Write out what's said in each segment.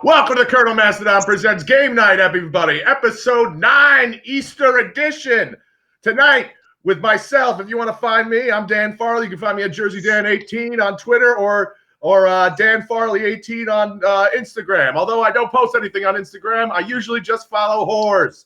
Welcome to Colonel Mastondon Presents Game Night, everybody. Episode 9, Easter edition. Tonight, with myself, if you want to find me, I'm Dan Farley. You can find me at JerseyDan18 on Twitter or Dan Farley18 on Instagram. Although I don't post anything on Instagram, I usually just follow whores.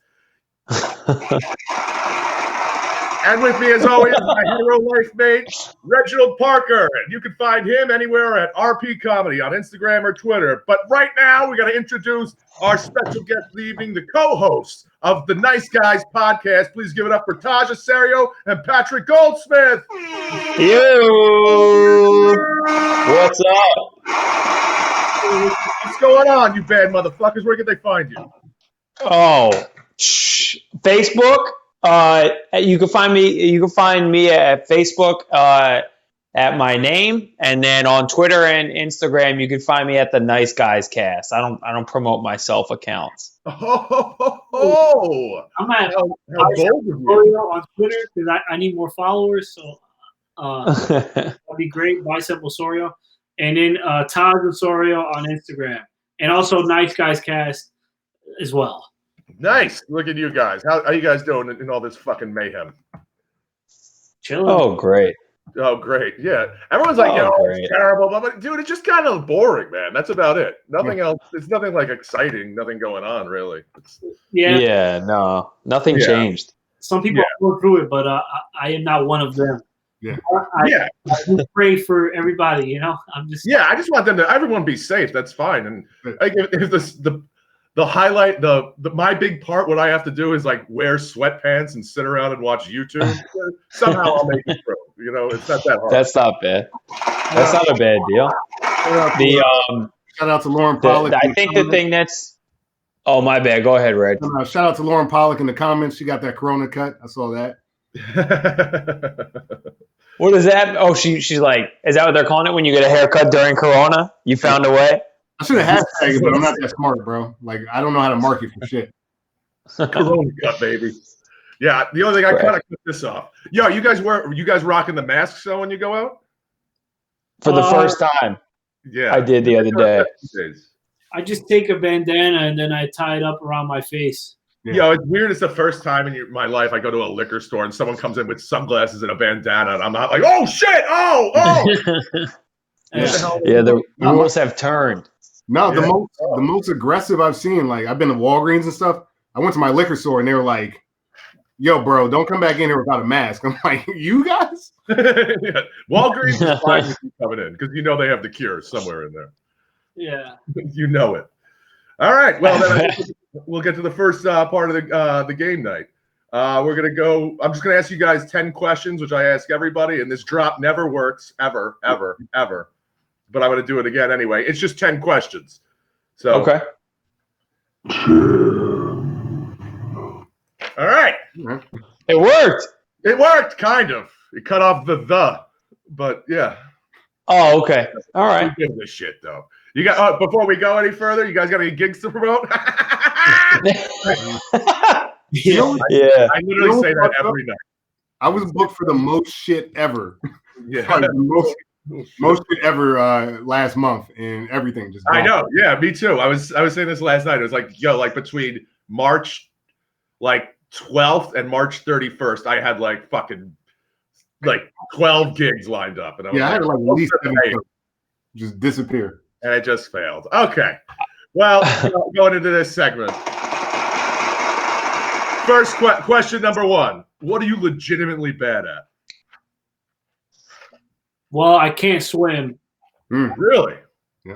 And with me, as always, my hero life mate, Reginald Parker. And you can find him anywhere at RP Comedy on Instagram or Twitter. But right now, we got to introduce our special guest leaving, the co-hosts of the Nice Guys podcast. Please give it up for Taj Osorio and Patrick Goldsmith. Yo! What's up? What's going on, you bad motherfuckers? Where can they find you? Oh, Facebook. You can find me at Facebook at my name, and then on Twitter and Instagram you can find me at the Nice Guys Cast. I don't promote my self accounts. I'm at Osorio on Twitter because I need more followers, so that'd be great. Bicep Osorio, and then Taj Osorio on Instagram, and also Nice Guys Cast as well. Nice. Look at you guys. How you guys doing in all this fucking mayhem? Chilling. Oh, great. Oh, great. Yeah. Everyone's like, it's terrible. But, dude, it's just kind of boring, man. That's about it. Nothing else. It's nothing, like, exciting. Nothing going on, really. Yeah, no. Nothing changed. Some people go through it, but I am not one of them. Yeah. I pray for everybody, you know? I just want them to, everyone be safe. That's fine. And like, if the highlight, my big part, what I have to do is like wear sweatpants and sit around and watch YouTube. Somehow I'll make it through. You know, it's not that hard. That's not bad. That's not a bad deal. Shout out to Lauren Pollock. I think the thing that's – oh, my bad. Go ahead, Red. Shout out to Lauren Pollock in the comments. She got that Corona cut. I saw that. What is that? Oh, she's like – is that what they're calling it when you get a haircut during Corona? You found a way? I should have hashtagged it, but I'm not that smart, bro. Like, I don't know how to market for shit. Corona cut, baby. Yeah, the only thing I kind of cut this off. Yo, you guys rocking the masks so when you go out? For the first time. Yeah. I did the other day. I just take a bandana and then I tie it up around my face. Yeah. Yo, it's weird. It's the first time in my life I go to a liquor store and someone comes in with sunglasses and a bandana, and I'm not like, oh, shit, oh. The rules have turned. No, the most aggressive I've seen, like I've been to Walgreens and stuff. I went to my liquor store and they were like, yo, bro, don't come back in here without a mask. I'm like, you guys? Walgreens is fine with you coming in because you know they have the cure somewhere in there. Yeah. You know it. All right. Well, then we'll get to the first part of the game night. We're going to go. I'm just going to ask you guys 10 questions, which I ask everybody, and this drop never works, ever. But I'm going to do it again anyway. It's just 10 questions. So okay. All right. It worked. It worked, kind of. It cut off the, but yeah. Oh, okay. All right. Who gives a shit, though? You got before we go any further, you guys got any gigs to promote? Yeah. I literally say that every night. I was booked for the most shit ever. Yeah. Most shit ever last month, and everything just gone. I know. Yeah, me too. I was saying this last night. It was like, yo, like between March 12th and March 31st, I had like fucking 12 gigs lined up. And I had like at least 7 just disappear. And I just failed. Okay. Well, going into this segment. First question number 1. What are you legitimately bad at? Well, I can't swim. Really?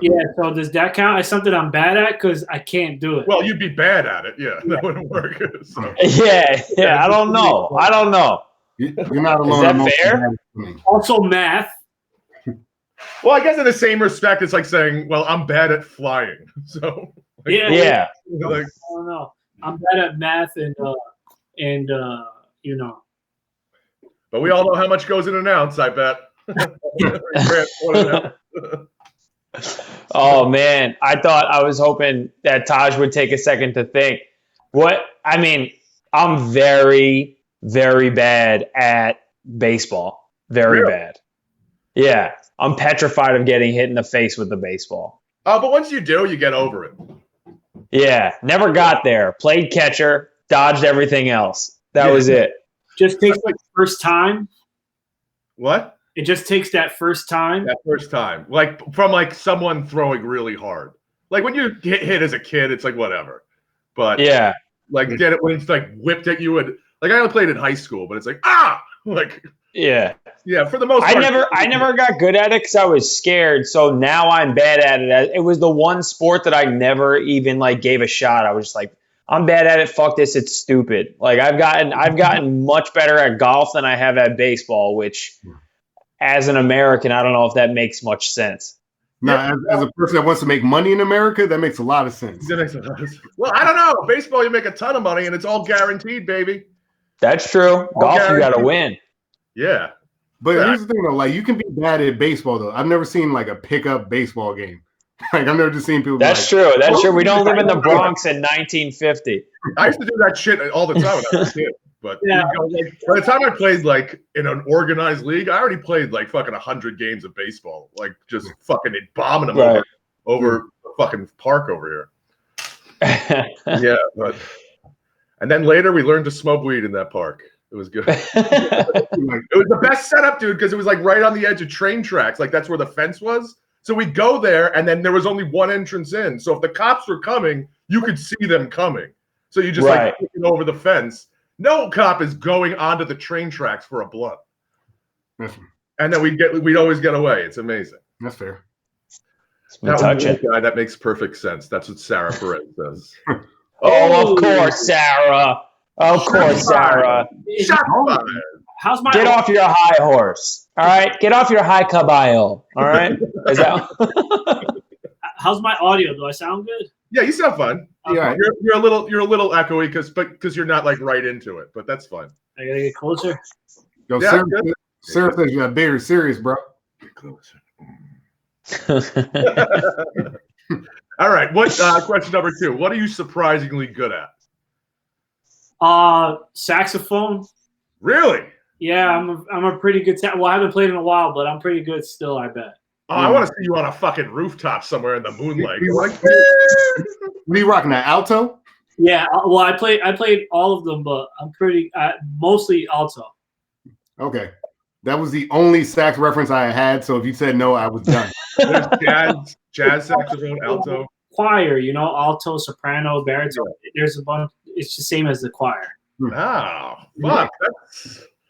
Yeah, so does that count as something I'm bad at? Because I can't do it. Well, you'd be bad at it. Yeah, that wouldn't work. So. Yeah, I don't know. You're not alone. Is that fair? Also math. Well, I guess in the same respect, it's like saying, well, I'm bad at flying. So yeah. Like, I don't know. I'm bad at math and you know. But we all know how much goes in an ounce, I bet. Oh man, I was hoping that Taj would take a second to think. I'm very, very bad at baseball. Very bad. Yeah, I'm petrified of getting hit in the face with the baseball. Oh, but once you do, you get over it. Yeah, never got there. Played catcher, dodged everything else. That was it. Just takes like first time. What? It just takes that first time. That first time, like from like someone throwing really hard. Like when you get hit as a kid, it's like whatever. But Yeah. like get it when it's like whipped at you and like I only played in high school, but it's like like Yeah. for the most part. I never got good at it because I was scared. So now I'm bad at it. It was the one sport that I never even like gave a shot. I was just like, I'm bad at it. Fuck this. It's stupid. Like I've gotten much better at golf than I have at baseball, which as an American, I don't know if that makes much sense. No, as a person that wants to make money in America, that makes a lot of sense. Well, I don't know. Baseball, you make a ton of money and it's all guaranteed, baby. That's true. Golf, you got to win. Yeah. But here's the thing, though. Like, you can be bad at baseball, though. I've never seen, like, a pickup baseball game. Like, I've never just seen people That's true. That's true. We don't live in the Bronx in 1950. I used to do that shit all the time when I was a kid. But Yeah. like, by the time I played like in an organized league, I already played like fucking 100 games of baseball, like just fucking bombing them over the fucking park over here. Yeah, but and then later we learned to smoke weed in that park. It was good. It was the best setup, dude, because it was like right on the edge of train tracks. Like that's where the fence was. So we'd go there, and then there was only one entrance in. So if the cops were coming, you could see them coming. So you just like looking over the fence. No cop is going onto the train tracks for a blunt. And then we'd always get away. It's amazing. That's fair. That makes perfect sense. That's what Sarah Perez says. Oh, of course, Sarah. Of course, Sarah. How's my Get off your high horse. All right? Get off your high caballo. All right? Is that How's my audio? Do I sound good? Yeah, you sound fine. Yeah, you're a little echoey because you're not like right into it, but that's fine. I gotta get closer. Yo, Yeah, Sarah says you got bigger serious, bro. Get closer. All right. What question number 2? What are you surprisingly good at? Saxophone. Really? Yeah, I'm a pretty good. Well, I haven't played in a while, but I'm pretty good still. I bet. Oh, I want to see you on a fucking rooftop somewhere in the moonlight. We rocking that alto? Yeah. Well, I played all of them, but I'm pretty mostly alto. Okay. That was the only sax reference I had. So if you said no, I was done. There's jazz saxophone, alto. Choir, alto, soprano, baritone. There's a bunch. It's the same as the choir. Oh, fuck.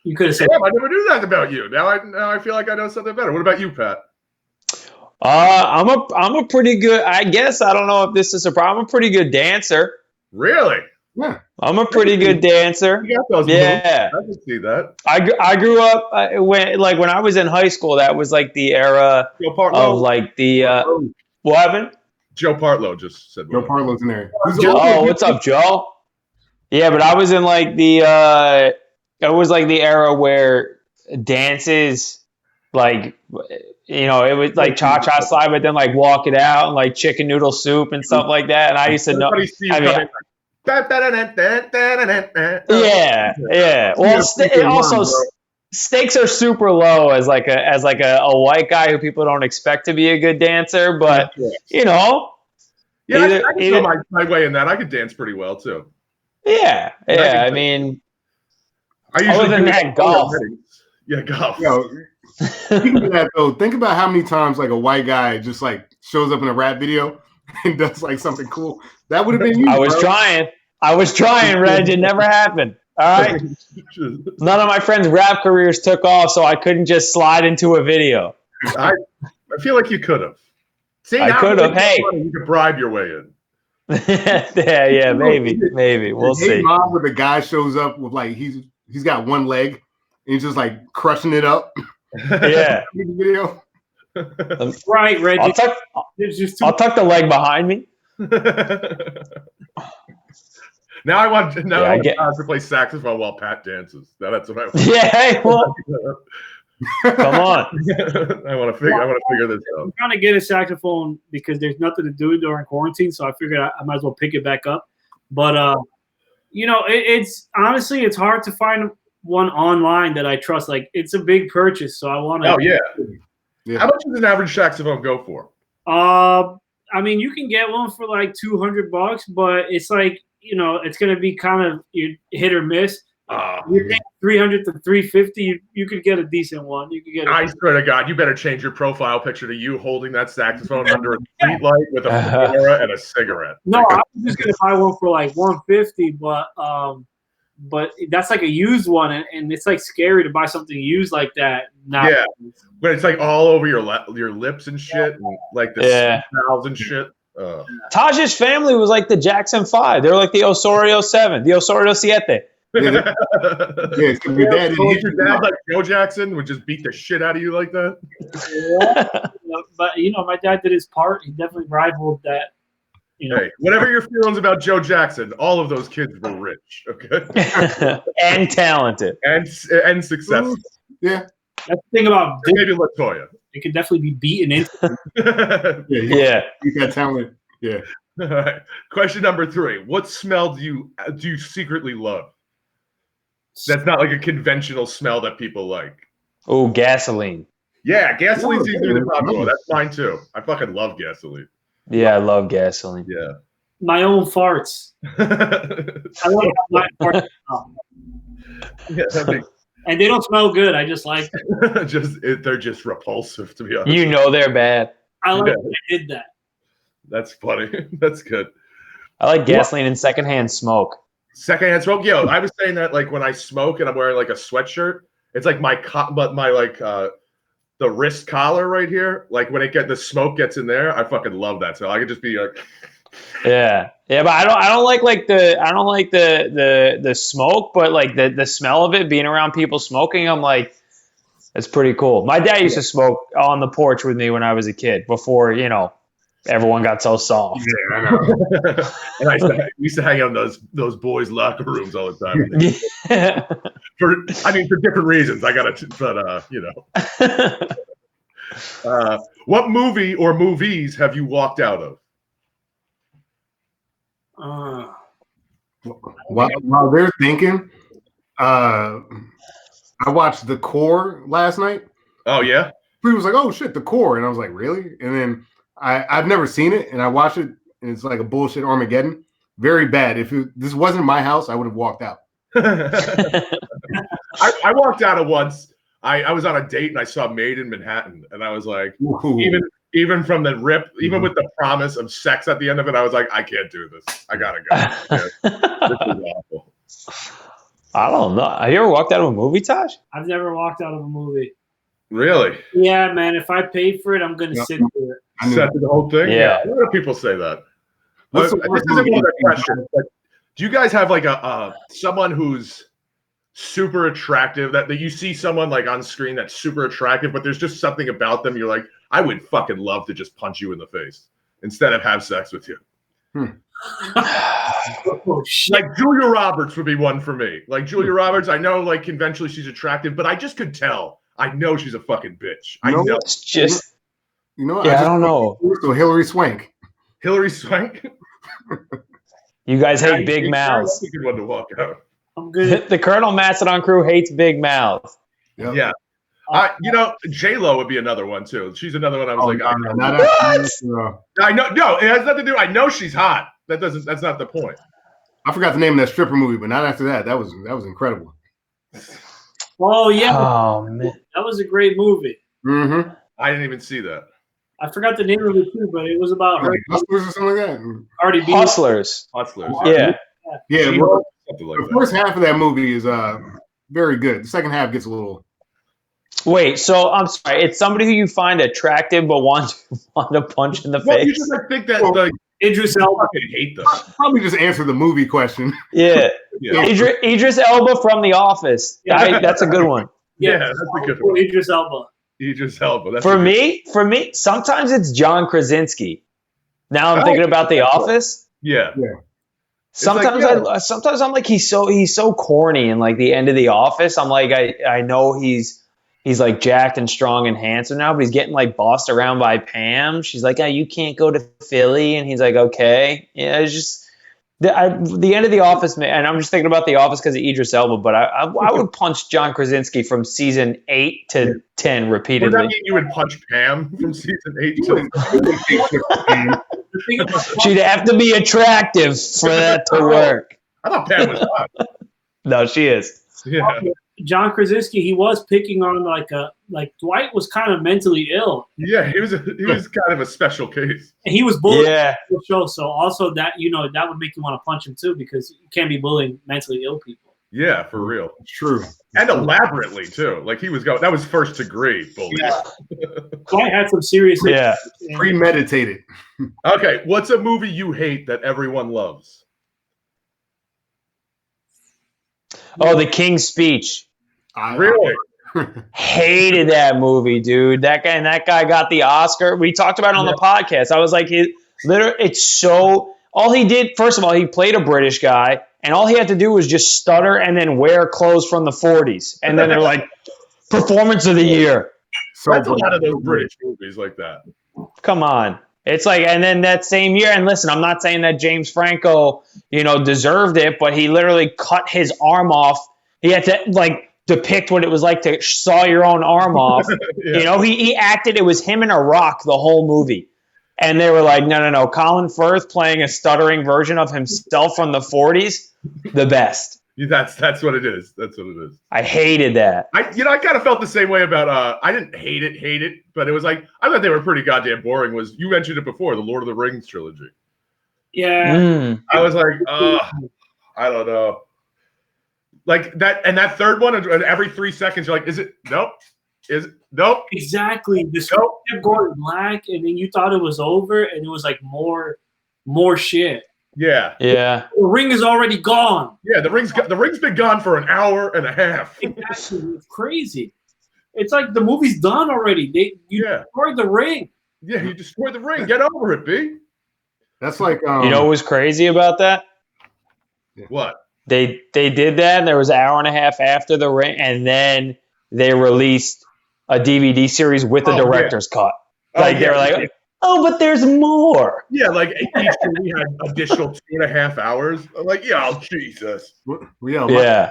You could have said. Damn, I never knew that about you. Now I feel like I know something better. What about you, Pat? I'm a pretty good. I guess I don't know if this is a problem. I'm a pretty good dancer. Really? Yeah. I'm a pretty good dancer. You got those Yeah, moves. I can see that. I grew up when I was in high school. That was like the era of like the what happened? Joe Partlow just said. Joe Partlow's in there. Oh, what's up, Joe? Yeah, but I was in like the it was like the era where dances like it was like cha-cha slide, but then like walk it out and like chicken noodle soup and stuff like that. And I used to know. Yeah. Well, it also stakes are super low as like a white guy who people don't expect to be a good dancer, but Yeah, I can go my way in that. I could dance pretty well too. Yeah. I mean, other than that, golf. Yeah, golf. Speaking of that, though, think about how many times like a white guy just like shows up in a rap video and does like something cool. That would have been you. I was trying, Reg. It never happened. All right. None of my friends' rap careers took off, so I couldn't just slide into a video. I feel like you could have. See, I could have. Hey, you could bribe your way in. yeah, maybe. We'll see. Mom, where the guy shows up with like he's got one leg and he's just like crushing it up. Yeah. Video. Right, Reggie. I'll tuck the leg behind me. Now I want to play saxophone while Pat dances. Now that's what I want. Yeah, hey, well, come on. I want to figure this out. I'm trying to get a saxophone because there's nothing to do during quarantine, so I figured I might as well pick it back up. But it's honestly it's hard to find one online that I trust. Like it's a big purchase, so I want to. Oh yeah. How much does an average saxophone go for? I mean, you can get one for like $200, but it's like, it's going to be kind of hit or miss. You think 300 to 350, you could get a decent one. You could get. I swear to God, you better change your profile picture to you holding that saxophone under a street light with a fedora and a cigarette. No, I was just gonna buy one for like $150, but that's like a used one, and it's like scary to buy something used like that. Yeah, but it's like all over your lips and shit, and like the valves and shit. Taj's family was like the Jackson 5. They were like the Osorio 7, the Osorio 7. Your dad like Joe Jackson would just beat the shit out of you like that. But my dad did his part. He definitely rivaled that. Hey, whatever your feelings about Joe Jackson, all of those kids were rich, okay, and talented, and successful. Yeah, that's the thing about maybe Latoya. It could definitely be beaten into. yeah. You got talent. Yeah. All right. Question number 3: what smell do you secretly love? That's not like a conventional smell that people like. Oh, gasoline. Yeah, gasoline's easily popular. That's mine too. I fucking love gasoline. Yeah, I love gasoline. Yeah. My own farts. I love my farts. Yeah, and they don't smell good. I just like them. They're just repulsive, to be honest. They're bad. I like that I did that. That's funny. That's good. I like gasoline and secondhand smoke. Secondhand smoke? Yo, I was saying that like when I smoke and I'm wearing like a sweatshirt, it's like my the wrist collar right here. Like when the smoke gets in there, I fucking love that. So I could just be like, yeah, but I don't like the smoke, but like the smell of it being around people smoking, I'm like, it's pretty cool. My dad used to smoke on the porch with me when I was a kid before everyone got so soft. Yeah, I know. And I used to hang out in those boys' locker rooms all the time. For different reasons. What movie or movies have you walked out of? While they're thinking, I watched The Core last night. Oh yeah. He was like, "Oh shit, The Core," and I was like, "Really?" And then I've never seen it, and I watched it, and it's like a bullshit Armageddon. Very bad. If this wasn't my house, I would have walked out. I walked out of once. I was on a date and I saw Made in Manhattan, and I was like, even from the rip, even with the promise of sex at the end of it, I was like, I can't do this. I gotta go. This is awful. I don't know. Have you ever walked out of a movie, Taj? I've never walked out of a movie. Really? Yeah, man. If I paid for it, I'm gonna sit through it. Set through the whole thing? Yeah. A lot of people say that. This isn't one of the questions, but do you guys have like a someone who's super attractive that you see someone like on screen that's super attractive, but there's just something about them you're like, I would fucking love to just punch you in the face instead of have sex with you. Oh, shit. Like Julia Roberts would be one for me. Like Julia Roberts, I know like conventionally she's attractive, but I just could tell. I know she's a fucking bitch. I know. It's just, I don't know. So Hillary Swank. Hillary Swank. You guys hate big mouths. That's a good one to walk out. I'm good. The Colonel Mastodon crew hates big mouths. Yep. Yeah. J-Lo would be another one too. She's another one I was I know. No, it has nothing to do. I know she's hot. That's not the point. I forgot the name of that stripper movie, but not after that. That was incredible. Oh yeah. Oh man, that was a great movie. Mm-hmm. I didn't even see that. I forgot the name of it too, but it was about her. Hustlers or something like that. Cardi B. Hustlers. Yeah. Well, the first half of that movie is very good. The second half gets a little. Wait, so I'm sorry. It's somebody who you find attractive but want to punch in the face. You just think that Idris Elba. I hate them. Probably just answer the movie question. Yeah. Idris Elba from The Office. Yeah. That's a good one. Yeah, that's a good one. Idris Elba. Idris Elba. That's for me, sometimes it's John Krasinski. Now I'm thinking about The Office. Yeah. Sometimes I'm like he's so corny in like the end of The Office. I'm like I know he's like jacked and strong and handsome now, but he's getting like bossed around by Pam. She's like, you can't go to Philly, and he's like, okay. Yeah, it's just the end of The Office, man. And I'm just thinking about The Office because of Idris Elba, but I would punch John Krasinski from season 8 to 10 repeatedly. Would that mean you would punch Pam from season 8 to 10? She'd have to be attractive for that to work. I thought Pam was hot. No, she is. Yeah. John Krasinski, he was picking on like Dwight was kind of mentally ill. Yeah, he was kind of a special case. And he was bullied Yeah. on the show, so also that that would make you want to punch him too, because you can't be bullying mentally ill people. Yeah, for real. True. And elaborately too. Like he was going. That was first degree bullying. Yeah. Dwight had some serious. Yeah. Premeditated. Okay, what's a movie you hate that everyone loves? Oh, The King's Speech. Really? Hated that movie, dude. That guy got the Oscar. We talked about it on the podcast. I was like, it's so. All he did, first of all, he played a British guy, and all he had to do was just stutter and then wear clothes from the 40s, and then they're like, performance of the year. So That's a lot of those British movies like that. Come on. It's like, and then that same year, and listen, I'm not saying that James Franco, deserved it, but he literally cut his arm off. He had to depict what it was like to saw your own arm off. Yeah. He acted, it was him and a rock the whole movie. And they were like, no. Colin Firth playing a stuttering version of himself from the 40s, the best. That's what it is. That's what it is. I hated that. I kind of felt the same way about I didn't hate it, but it was like I thought they were pretty goddamn boring. You mentioned it before, the Lord of the Rings trilogy. Yeah. I was like, I don't know. Like that, and that third one, and every 3 seconds you're like, is it? Nope. Is it? Nope. Exactly. This kept going black, and then you thought it was over, and it was like more shit. Yeah. Yeah. The ring is already gone. Yeah, the ring's been gone for an hour and a half. Exactly. It's crazy. It's like the movie's done already. You destroyed the ring. Yeah, you destroyed the ring. Get over it, B. That's like what was crazy about that? What? They did that, and there was an hour and a half after the ring, and then they released a DVD series with the director's cut. They were like, oh, but there's more. Yeah, like each movie had additional 2.5 hours. I'm like, Jesus. Yeah.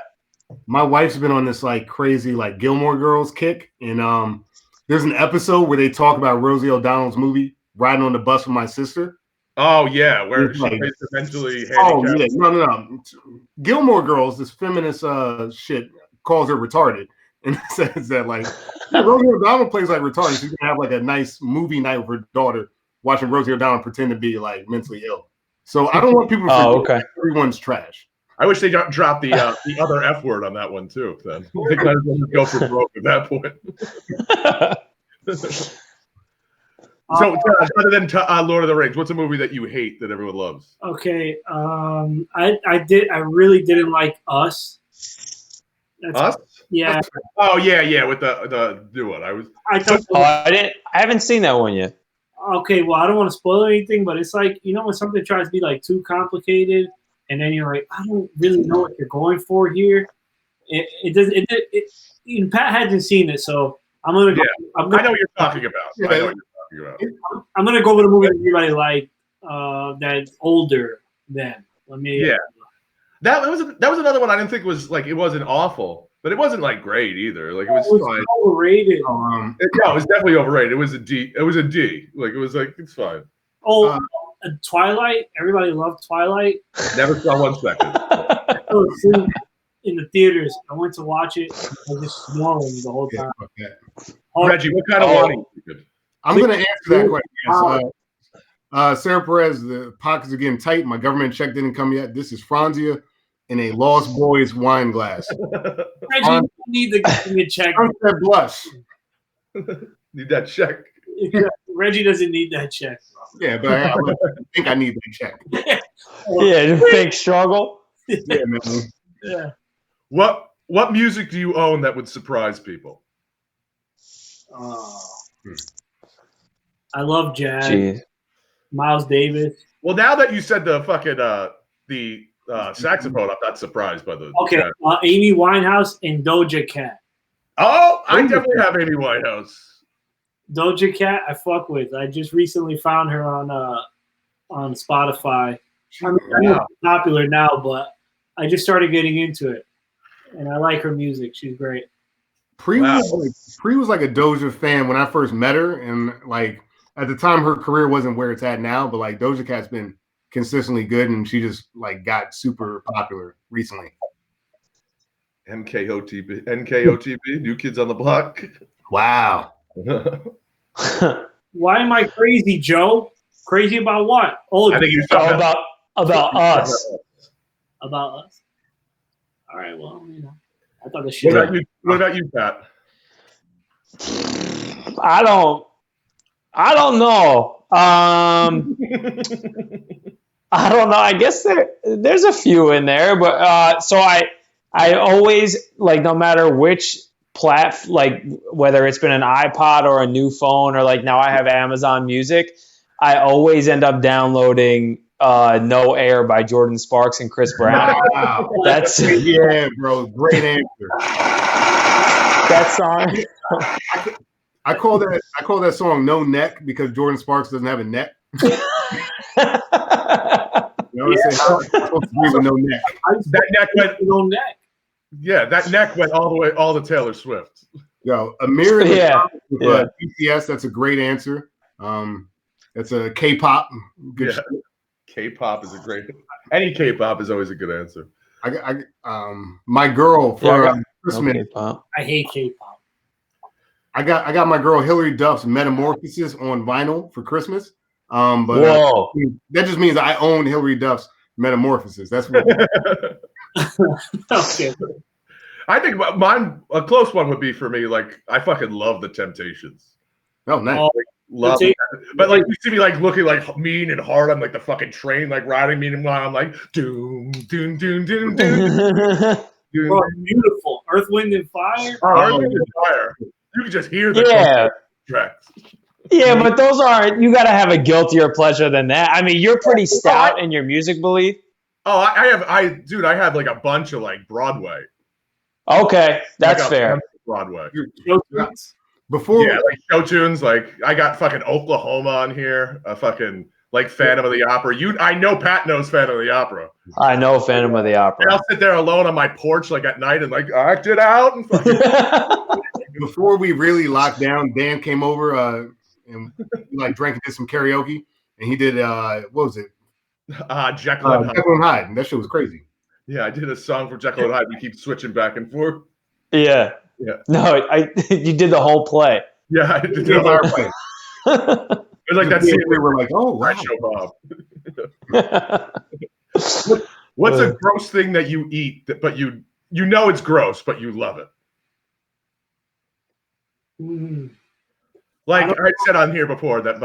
My wife's been on this crazy Gilmore Girls kick, and there's an episode where they talk about Rosie O'Donnell's movie Riding on the Bus with My Sister. Oh yeah, where she's eventually handicapped. Oh yeah, no. Gilmore Girls, this feminist shit calls her retarded, and says that Rosie O'Donnell plays retarded. She's gonna have a nice movie night with her daughter, watching Rosie O'Donnell pretend to be mentally ill. So I don't want people to forget everyone's trash. I wish they dropped the other F word on that one too. Then they kind of go for broke at that point. So, other than Lord of the Rings, what's a movie that you hate that everyone loves? Okay, I really didn't like Us. Us? Yeah. Oh yeah, with the do it. I haven't seen that one yet. Okay, well, I don't want to spoil anything, but it's when something tries to be too complicated, and then you're like, I don't really know what you're going for here. It doesn't. Pat hasn't seen it, so I'm gonna. Yeah, I know what you're talking about. Yeah. I know what you're talking about. I'm gonna go with a movie that everybody liked. That's older than. Let me. Yeah. That was another one I didn't think was it wasn't awful, but it wasn't great either. It was fine. Overrated. No, it was definitely overrated. It was a D. It was a D. It was it's fine. Oh, Twilight. Everybody loved Twilight. Never saw 1 second. I was in the theaters. I went to watch it. I was just snoring the whole time. Reggie, what kind of one? I'm going to answer that question. Sarah Perez, the pockets are getting tight. My government check didn't come yet. This is Franzia in a Lost Boys wine glass. Reggie, you need to give me a check. That blush. Need that check. Reggie doesn't need that check. Yeah, but I think I need that check. Yeah, big struggle. Yeah, man. Yeah. What music do you own that would surprise people? I love jazz. Jeez. Miles Davis. Well, now that you said the fucking saxophone, I'm not surprised by the. Okay, Amy Winehouse and Doja Cat. Oh, I definitely have Amy Winehouse. Doja Cat, I fuck with. I just recently found her on Spotify. I know it's popular now, but I just started getting into it, and I like her music. She's great. Pre was like a Doja fan when I first met her, and at the time her career wasn't where it's at now, but like Doja Cat's been consistently good, and she just like got super popular recently. NKOTB, New Kids on the Block. Wow. Why am I crazy, Joe? Crazy about what? Oh, I think you're talking about us. About us. All right, well, I thought the shit. What about you, Pat? I don't know. I don't know. I guess there's a few in there, but so I always, like, no matter which like whether it's been an iPod or a new phone, or like now I have Amazon Music, I always end up downloading No Air by Jordan Sparks and Chris Brown. Wow. That's Yeah, bro. Great answer. that song. I call that song No Neck because Jordan Sparks doesn't have a neck. You know what I'm saying? How am I supposed to be with no neck? That neck went no neck. Yeah, that neck went all to Taylor Swift. Yo, Amir Yeah. BTS, that's a great answer. That's a K-pop. Good shit. K-pop is a great. Any K-pop is always a good answer. My girl for Christmas. K-pop. I hate K-pop. I got my girl Hillary Duff's Metamorphosis on vinyl for Christmas. But Whoa. That just means I own Hillary Duff's Metamorphosis. That's what. Okay. I think mine, a close one would be for me. Like, I fucking love the Temptations. Oh, nice. Love it. But like, you see me like looking like mean and hard on like the fucking train, like riding me, and I'm like doom doom doom doom doom. Bro, beautiful. Earth, Wind, and Fire. Earth, Wind, and Fire. You can just hear the tracks. Yeah, but those aren't. You got to have a guiltier pleasure than that. I mean, you're pretty stout in your music belief. Oh, I have like a bunch of like Broadway. Okay, that's fair. Broadway. Before like show tunes, like I got fucking Oklahoma on here, a fucking like Phantom of the Opera. I know Pat knows Phantom of the Opera. I know Phantom of the Opera. And I'll sit there alone on my porch like at night and like act it out. And fucking before we really locked down, Dan came over and we, like drank and did some karaoke, and he did what was it? Jekyll and Hyde. Jekyll and Hyde, and that shit was crazy. Yeah, I did a song for Jekyll and Hyde. We keep switching back and forth. Yeah. No, you did the whole play. Yeah, I did the whole play. It was like that scene we were like, oh, wow. Show Bob. What's a gross thing that you eat, but you know it's gross, but you love it? Like I said on here before that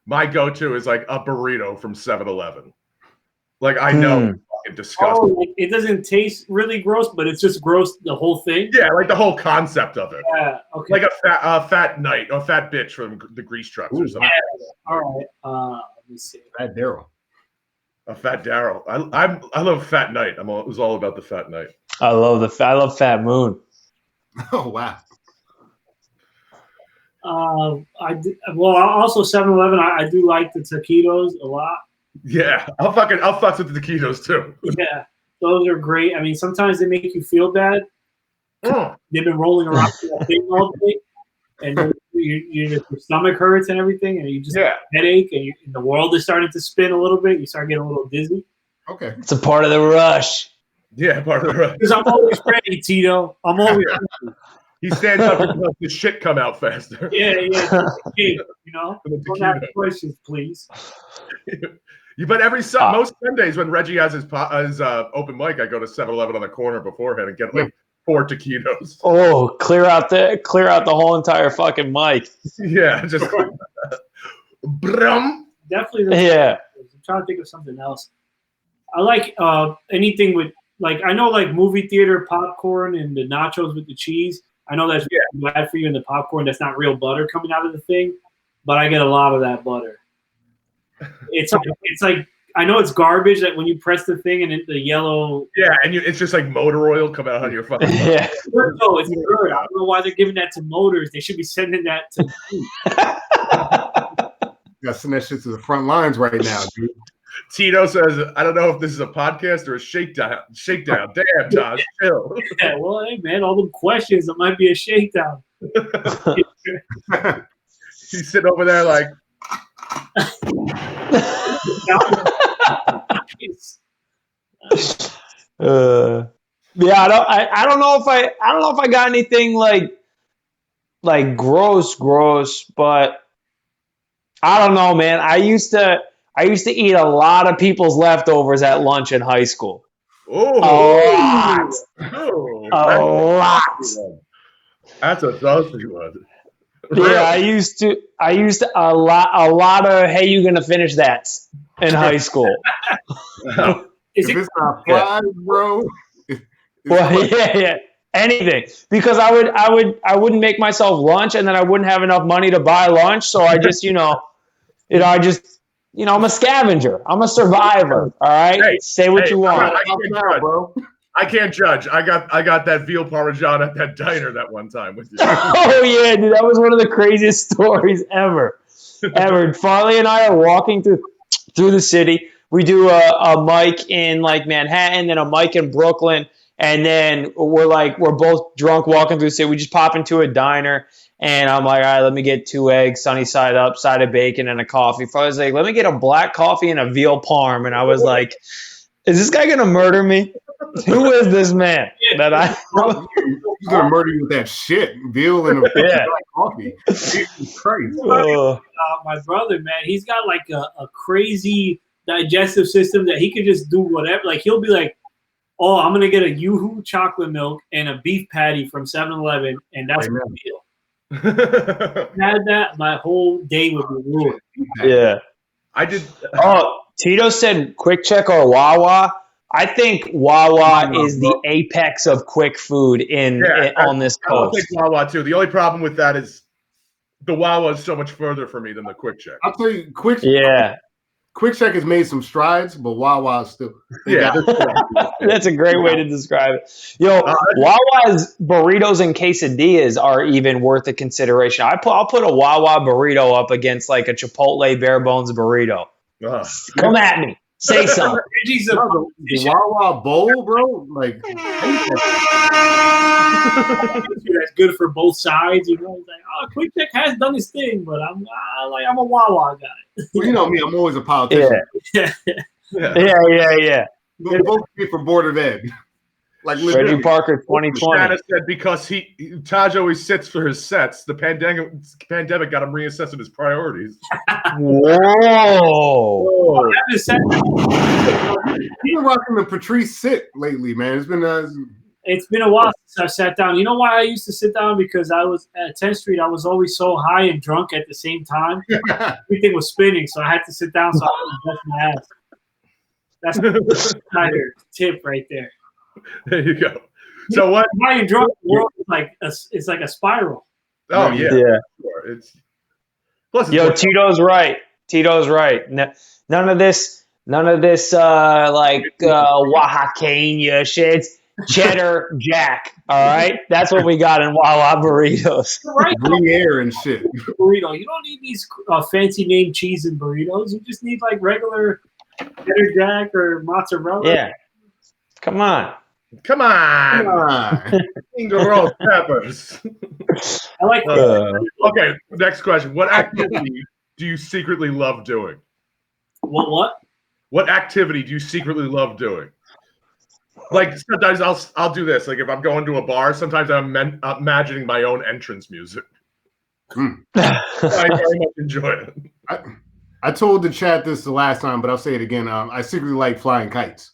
my go-to is like a burrito from 7-Eleven. Like I know it's fucking disgusting. Oh, like it doesn't taste really gross, but it's just gross the whole thing. Yeah, like the whole concept of it. Yeah, okay. Like a fat bitch from the Grease Trucks or something. Yeah. All right. Let me see. Fat Daryl. A Fat Daryl. I love Fat Night. It was all about the Fat Night. I love Fat Moon. Oh wow. Also 7-Eleven. I do like the taquitos a lot. Yeah, I'll fuck with the taquitos too. Yeah, those are great. I mean, sometimes they make you feel bad. They've been rolling around that thing all day, and your stomach hurts and everything, and you just have a headache, and the world is starting to spin a little bit. You start getting a little dizzy. Okay, it's a part of the rush. Yeah, part of the rush. Because I'm always ready, Tito. I'm always ready. He stands up and lets the shit come out faster. Yeah. Hey, don't ask questions, please. But most Sundays when Reggie has his open mic, I go to 7-Eleven on the corner beforehand and get like 4 taquitos. Oh, clear out the whole entire fucking mic. Yeah, just brum. Definitely. Yeah. I'm trying to think of something else. I like anything with I know like movie theater popcorn and the nachos with the cheese. I know that's bad for you, and the popcorn that's not real butter coming out of the thing, but I get a lot of that butter. It's like I know it's garbage that when you press the thing and the yellow. Yeah, and it's just like motor oil coming out of your fucking. Yeah. No, it's good. I don't know why they're giving that to motors. They should be sending that to. You got to send that shit to the front lines right now, dude. Tito says, I don't know if this is a podcast or a shakedown. Damn, Josh, chill. Yeah, well, hey, man, all them questions, it might be a shakedown. He's sitting over there like, Yeah, I don't know if I got anything like gross, but I don't know, man. I used to eat a lot of people's leftovers at lunch in high school. Oh, A lot. That's a saucy one. Yeah, I used to a lot of hey, you gonna finish that in high school. If it's not fried, bro. Well, yeah, anything, because I wouldn't make myself lunch, and then I wouldn't have enough money to buy lunch, so I just I'm a scavenger. I'm a survivor. All right, Hey, say what you want. I can't judge. I got that veal parmesan at that diner that one time with you. Oh yeah, dude, that was one of the craziest stories ever. Farley and I are walking through the city. We do a mic in like Manhattan, then a mic in Brooklyn, and then we're both drunk walking through the city. We just pop into a diner, and I'm like, all right, let me get 2 eggs, sunny side up, side of bacon, and a coffee. Farley's like, let me get a black coffee and a veal parm, and I was like, is this guy gonna murder me? Who is this man that I? He's gonna murder you with that shit, veal and a black coffee. Jesus Christ! My brother, man, he's got like a crazy digestive system that he could just do whatever. Like he'll be like, "Oh, I'm gonna get a Yoo-hoo chocolate milk and a beef patty from 7-Eleven, and that's my meal." Had that, my whole day would be ruined. Yeah, I did. Oh, Tito said Quick Check or Wawa. I think Wawa is the apex of quick food on this coast. I think Wawa too. The only problem with that is the Wawa is so much further for me than the Quick Check. I'll tell you, Quick Check has made some strides, but Wawa is still. Yeah, that's a great way to describe it. Yo, Wawa's burritos and quesadillas are even worth a consideration. I'll put a Wawa burrito up against like a Chipotle bare bones burrito. Come at me. Say something. The Wawa bowl, bro. Like that's good for both sides. You know, it's like, oh, Quick Check has done his thing, but I'm a Wawa guy. Well, you know me, I'm always a politician. Yeah. But both be for Board of Ed. Like Reggie Parker 2020. Shanna said because Taj always sits for his sets. The pandemic got him reassessing his priorities. Whoa! You've been rocking the Patrice sit lately, man. It's been a while since I sat down. You know why I used to sit down? Because I was at 10th Street. I was always so high and drunk at the same time. Everything was spinning, so I had to sit down so I wouldn't bust my ass. That's a tip right there. There you go. So what? High and drunk, the world is it's like a spiral. Oh yeah. Sure. Plus, Tito's right. None of this Oaxaqueña shit. It's cheddar jack. All right, that's what we got in Wawa burritos. Right, Gruyere and shit. Burrito. You don't need these fancy name cheese and burritos. You just need like regular cheddar jack or mozzarella. Yeah. Come on. Finger roast peppers. I like okay, next question. What activity do you secretly love doing? What? What activity do you secretly love doing? Like sometimes I'll do this. Like if I'm going to a bar, sometimes I'm imagining my own entrance music. I very much enjoy it. I told the chat this the last time, but I'll say it again. I secretly like flying kites.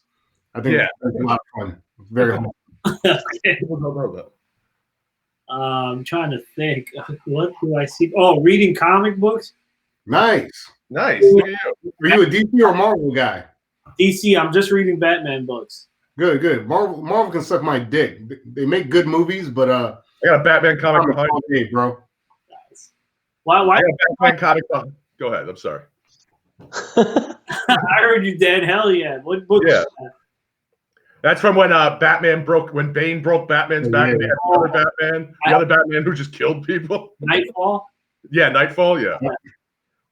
I think it's a lot of fun. It's very fun. I'm trying to think. What do I see? Oh, reading comic books. Nice. Look at you. Are you a DC or Marvel guy? DC. I'm just reading Batman books. Good. Marvel can suck my dick. They make good movies, but I got a Batman comic behind me, bro. Why? I got a Batman comic behind. Go ahead. I'm sorry. I heard you, Dan. Hell yeah. What book? Yeah. That's from when when Bane broke Batman's back, and they had the other Batman who just killed people. Nightfall? Yeah, Nightfall, yeah.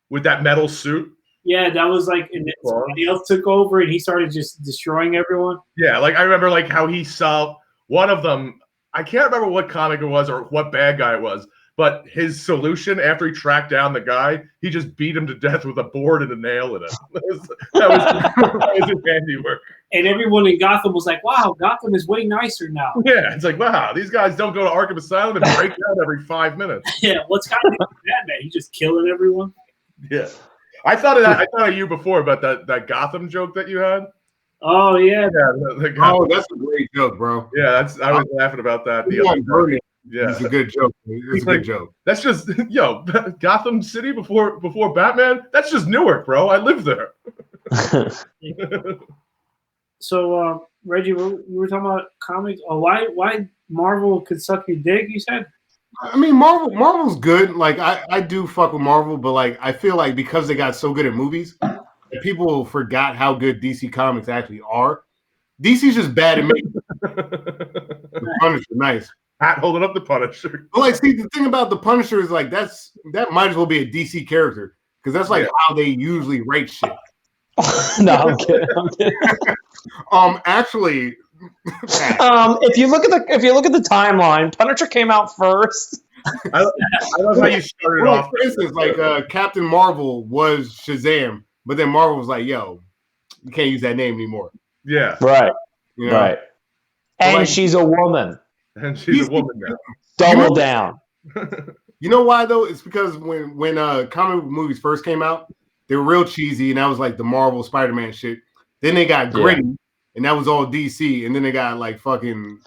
With that metal suit. Yeah, that was like, and somebody else took over, and he started just destroying everyone. Yeah, like I remember like how he saw one of them, I can't remember what comic it was or what bad guy it was, But his solution after he tracked down the guy, he just beat him to death with a board and a nail in it. That was his handiwork. And everyone in Gotham was like, wow, Gotham is way nicer now. Yeah, it's like, wow, these guys don't go to Arkham Asylum and break down every 5 minutes. Yeah, what's got to be bad, man? He just killing everyone. Yeah. I thought of you before about that Gotham joke that you had. Oh, yeah. Oh, that's a great joke, bro. Yeah, I was laughing about that the other day. Yeah, it's a good joke. It's a good joke. That's just Gotham City before Batman. That's just Newark, bro. I live there. So, Reggie, we were talking about comics. Oh, why Marvel could suck your dick? You said. I mean, Marvel's good. Like, I do fuck with Marvel, but like, I feel like because they got so good at movies, people forgot how good DC Comics actually are. DC's just bad at making the Punisher nice. Hat holding up the Punisher. But like, see, the thing about the Punisher is like that might as well be a DC character because that's like how they usually write shit. No, I'm kidding. Actually, if you look at the timeline, Punisher came out first. I love how you started off. For instance, like Captain Marvel was Shazam, but then Marvel was like, "Yo, you can't use that name anymore." Yeah, right, you know? right. And like, she's a woman. And she's a woman now. Double down. You know why though? It's because when comic movies first came out, they were real cheesy, and that was like the Marvel Spider-Man shit. Then they got gritty, and that was all DC. And then they got like fucking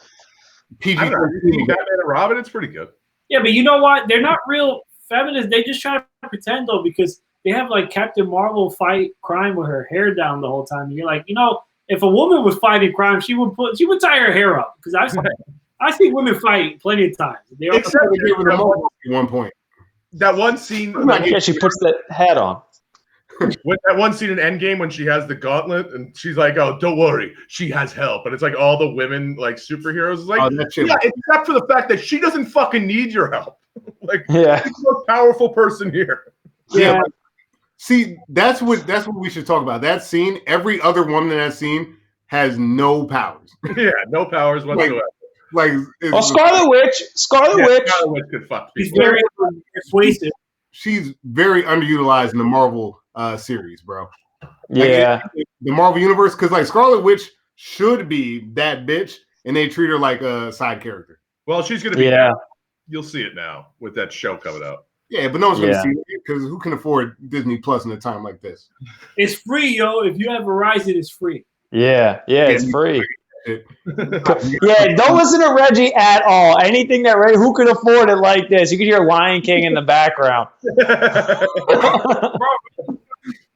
PG. Batman and Robin, it's pretty good. Yeah, but you know what? They're not real feminists. They just try to pretend though, because they have like Captain Marvel fight crime with her hair down the whole time. And you're like, if a woman was fighting crime, she would tie her hair up because I see women fight plenty of times. Except they gave her the mohawk at one point. That one scene. Yeah, she puts that hat on. With that one scene in Endgame when she has the gauntlet and she's like, "Oh, don't worry, she has help," and it's like all the women like superheroes is like, except for the fact that she doesn't fucking need your help. Like, she's the most powerful person here. Yeah. See, that's what we should talk about. That scene. Every other woman in that scene has no powers. Yeah, no powers whatsoever. Scarlet Witch. Scarlet Witch could fuck people. She's very persuasive. She's very underutilized in the Marvel series, bro. Yeah, the Marvel universe, because like Scarlet Witch should be that bitch, and they treat her like a side character. Well, she's gonna be. Yeah, you'll see it now with that show coming out. Yeah, but no one's gonna see it because who can afford Disney Plus in a time like this? It's free, yo. If you have Verizon, it's free. Yeah, it's free. Yeah, don't listen to Reggie at all. Anything that who could afford it like this? You could hear Lion King in the background.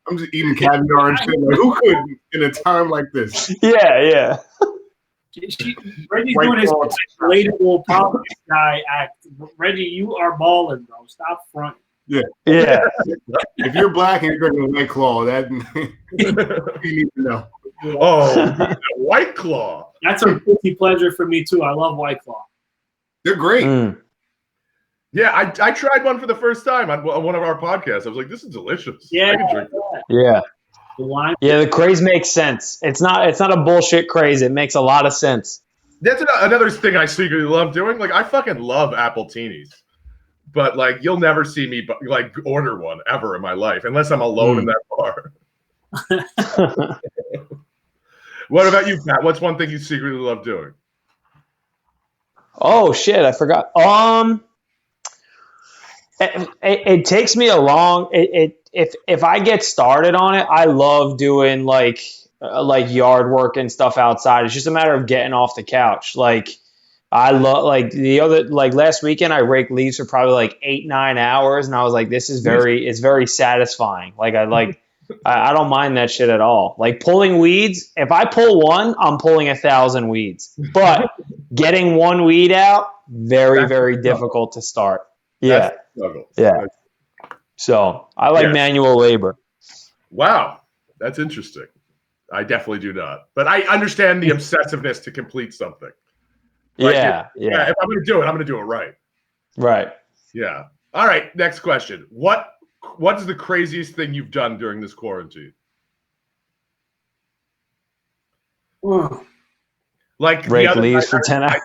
I'm just eating caviar and shit. Like, who could in a time like this? Yeah. Reggie's doing his relatable politics guy act. Reggie, you are balling, bro. Stop fronting. Yeah. If you're black and you're drinking a White Claw, that you need to know. Oh, White Claw. That's a guilty pleasure for me too. I love White Claw. They're great. Yeah, I tried one for the first time on one of our podcasts. I was like, this is delicious. Yeah. I can drink this. Yeah. The craze makes sense. It's not a bullshit craze. It makes a lot of sense. That's another thing I secretly love doing. Like, I fucking love Appletinis. But like, you'll never see me like order one ever in my life unless I'm alone in that bar. What about you, Pat? What's one thing you secretly love doing? Oh shit, I forgot. It takes me a long. If I get started on it, I love doing like yard work and stuff outside. It's just a matter of getting off the couch. Like I love last weekend I raked leaves for probably like 8-9 hours, and I was like, it's very satisfying. Like I don't mind that shit at all. Like pulling weeds, if I pull one, I'm pulling 1,000 weeds. But getting one weed out, very difficult to start. Yeah. Yeah. So I like manual labor. Wow. That's interesting. I definitely do not. But I understand the obsessiveness to complete something. Like yeah. If I'm going to do it, I'm going to do it right. Right. Yeah. All right. Next question. What's the craziest thing you've done during this quarantine? Like rake leaves for 10 hours.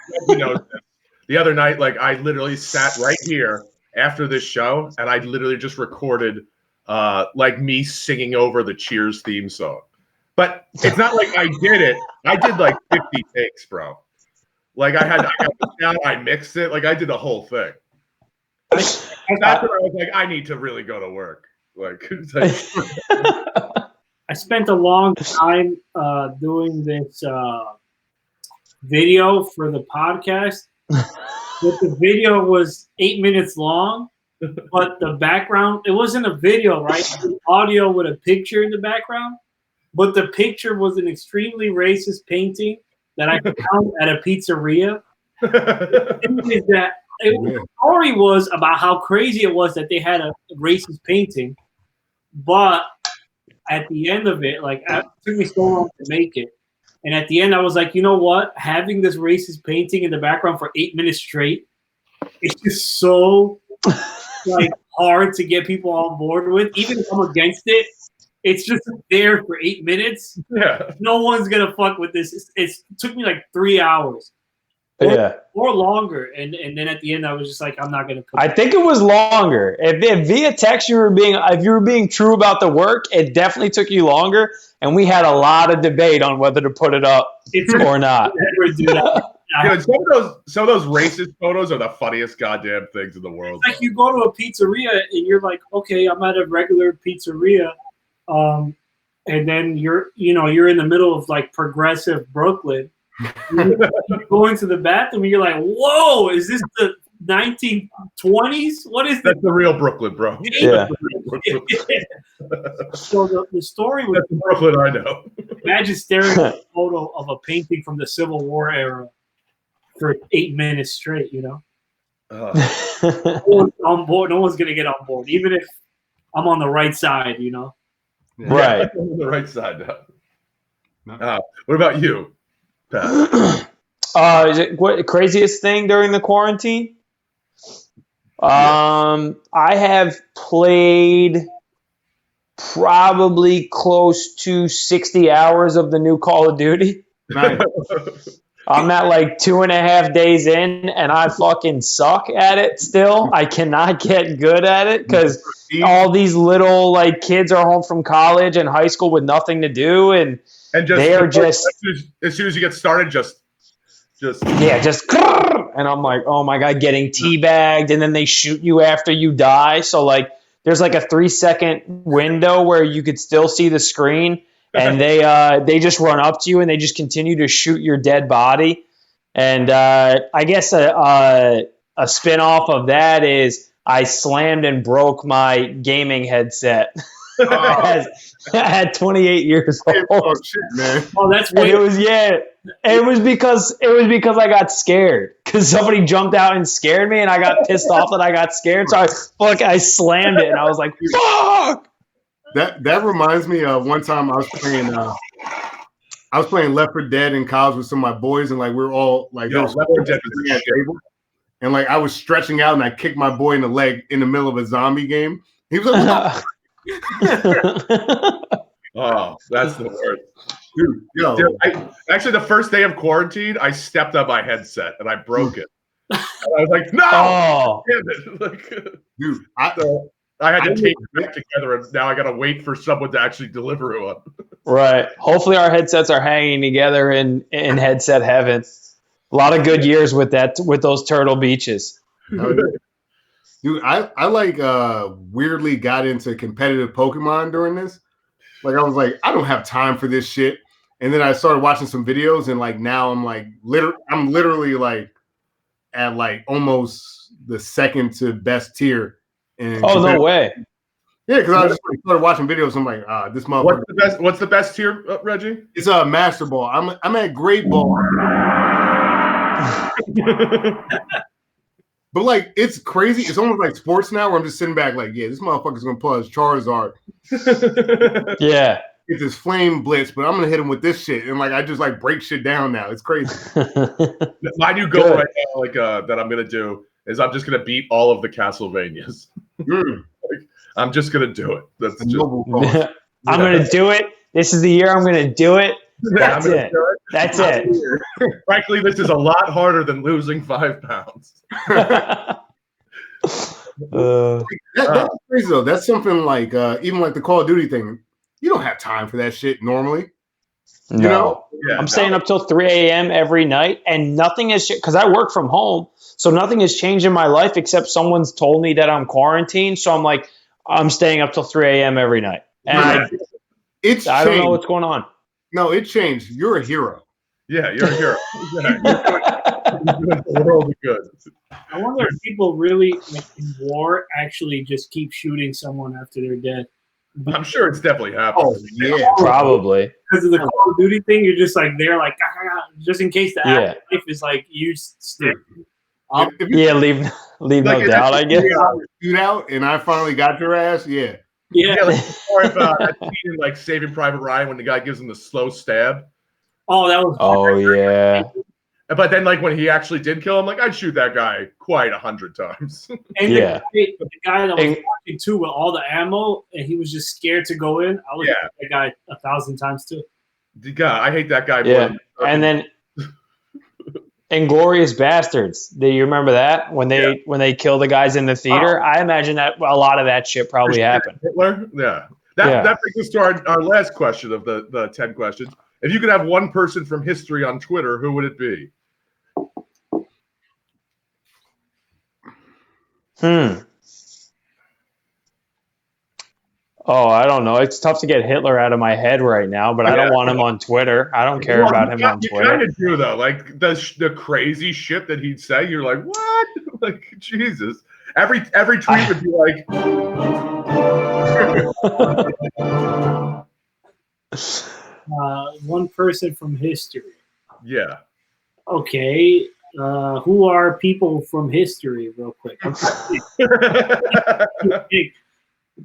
The other night, like I literally sat right here after this show, and I literally just recorded like me singing over the Cheers theme song. But it's not like I did it. I did like 50 takes, bro. Like I got the sound, I mixed it, like I did the whole thing. That's when I was like, I need to really go to work. Like, I spent a long time doing this video for the podcast. But the video was 8 minutes long, but the background, it wasn't a video, right? It was audio with a picture in the background, but the picture was an extremely racist painting that I found at a pizzeria. The story was about how crazy it was that they had a racist painting, but at the end of it, like it took me so long to make it. And at the end, I was like, you know what? Having this racist painting in the background for 8 minutes straight, it's just so like hard to get people on board with. Even if I'm against it, it's just there for 8 minutes. yeah. No one's gonna fuck with this. It took me like 3 hours. Or longer, and then at the end I was just like, I'm not gonna put I think it was longer. If via text you were being true about the work, it definitely took you longer, and we had a lot of debate on whether to put it up or not. Never do that. Dude, some of those racist photos are the funniest goddamn things in the world. It's like you go to a pizzeria and you're like, okay, I'm at a regular pizzeria, and then you're in the middle of like progressive Brooklyn. You go into the bathroom and you're like, whoa, is this the 1920s? What is this? That's the real Brooklyn, bro. Yeah. So the story was That's the Brooklyn I know. imagine staring at a photo of a painting from the Civil War era for 8 minutes straight, No one's on board. No one's gonna get on board, even if I'm on the right side, Right. I'm on the right side now. What about you? What craziest thing during the quarantine? I have played probably close to 60 hours of the new Call of Duty. Nice. I'm at like 2.5 days in, and I fucking suck at it still. I cannot get good at it because all these little like kids are home from college and high school with nothing to do, and they are just as soon as you get started, just and I'm like, oh my god, getting teabagged, and then they shoot you after you die. So like, there's like a 3-second window where you could still see the screen, and they just run up to you and they just continue to shoot your dead body. And I guess a spin-off of that is I slammed and broke my gaming headset. I had 28 years old. Oh shit, man! Oh, that's and weird. it was because I got scared because somebody jumped out and scared me, and I got pissed off that I got scared. So I slammed it, and I was like, "Fuck!" That reminds me of one time I was playing Left 4 Dead in college with some of my boys, and like we were all like, Left 4 Dead was at the table, and like I was stretching out, and I kicked my boy in the leg in the middle of a zombie game. He was like, oh, that's the worst. Dude, Actually, the first day of quarantine, I stepped on my headset and I broke it. And I was like, no! Oh. Damn it. Like, dude, I had to take it back together, and now I got to wait for someone to actually deliver one. Right. Hopefully our headsets are hanging together in headset heaven. A lot of good years with those Turtle Beaches. Dude, I like weirdly got into competitive Pokemon during this. Like I was like, I don't have time for this shit. And then I started watching some videos, and like now I'm like I'm literally like at like almost the second to best tier. Oh, no way. Yeah, because I just started watching videos. I'm like, this motherfucker. What's the best tier, Reggie? It's a Master Ball. I'm at Great Ball. But like, it's crazy. It's almost like sports now, where I'm just sitting back, like, yeah, this motherfucker's gonna pull his Charizard. Yeah. It's his Flame Blitz, but I'm gonna hit him with this shit, and like, I just like break shit down now. It's crazy. My new goal right now, like that I'm gonna do, is I'm just gonna beat all of the Castlevanias. Like, I'm just gonna do it. That's just. I'm gonna do it. This is the year I'm gonna do it. That's it. That's it. Frankly, this is a lot harder than losing 5 pounds. That's crazy though. That's something like even like the Call of Duty thing. You don't have time for that shit normally. No. You know? Yeah, I'm staying up till 3 a.m. every night, and nothing has because I work from home, so nothing has changed in my life except someone's told me that I'm quarantined. So I'm like, I'm staying up till 3 a.m. every night, and Right. I don't know what's going on. No, it changed. You're a hero. Yeah, you're a hero. Yeah, you're doing the world of good. I wonder if people really like in war actually just keep shooting someone after they're dead. I'm sure it's definitely happened. Oh yeah, Probably. Because of the Call of Duty thing, you're just like they're like just in case the Yeah. life is like you stay. If you Yeah, leave Like, no doubt, I guess. shoot out and I finally got your ass, yeah. Yeah. Yeah, like, or if that scene in like Saving Private Ryan when the guy gives him the slow stab. Oh, that was. Oh yeah. But then, like when he actually did kill him, like I'd shoot that guy quite 100 times. And Yeah. the guy that was walking too with all the ammo, and he was just scared to go in. I would shoot that guy 1,000 times too. God, I hate that guy. Yeah. And then Inglorious Bastards. Do you remember that when they kill the guys in the theater? I imagine that a lot of that shit probably happened. Hitler, yeah. That brings us to our last question of the 10 questions. If you could have one person from history on Twitter, who would it be? Oh, I don't know. It's tough to get Hitler out of my head right now, but I don't want him on Twitter. I don't care about him on Twitter. You kind of do, though. Like, the crazy shit that he'd say, you're like, what? Like, Jesus. Every tweet would be like... One person from history. Yeah. Okay. Who are people from history, real quick?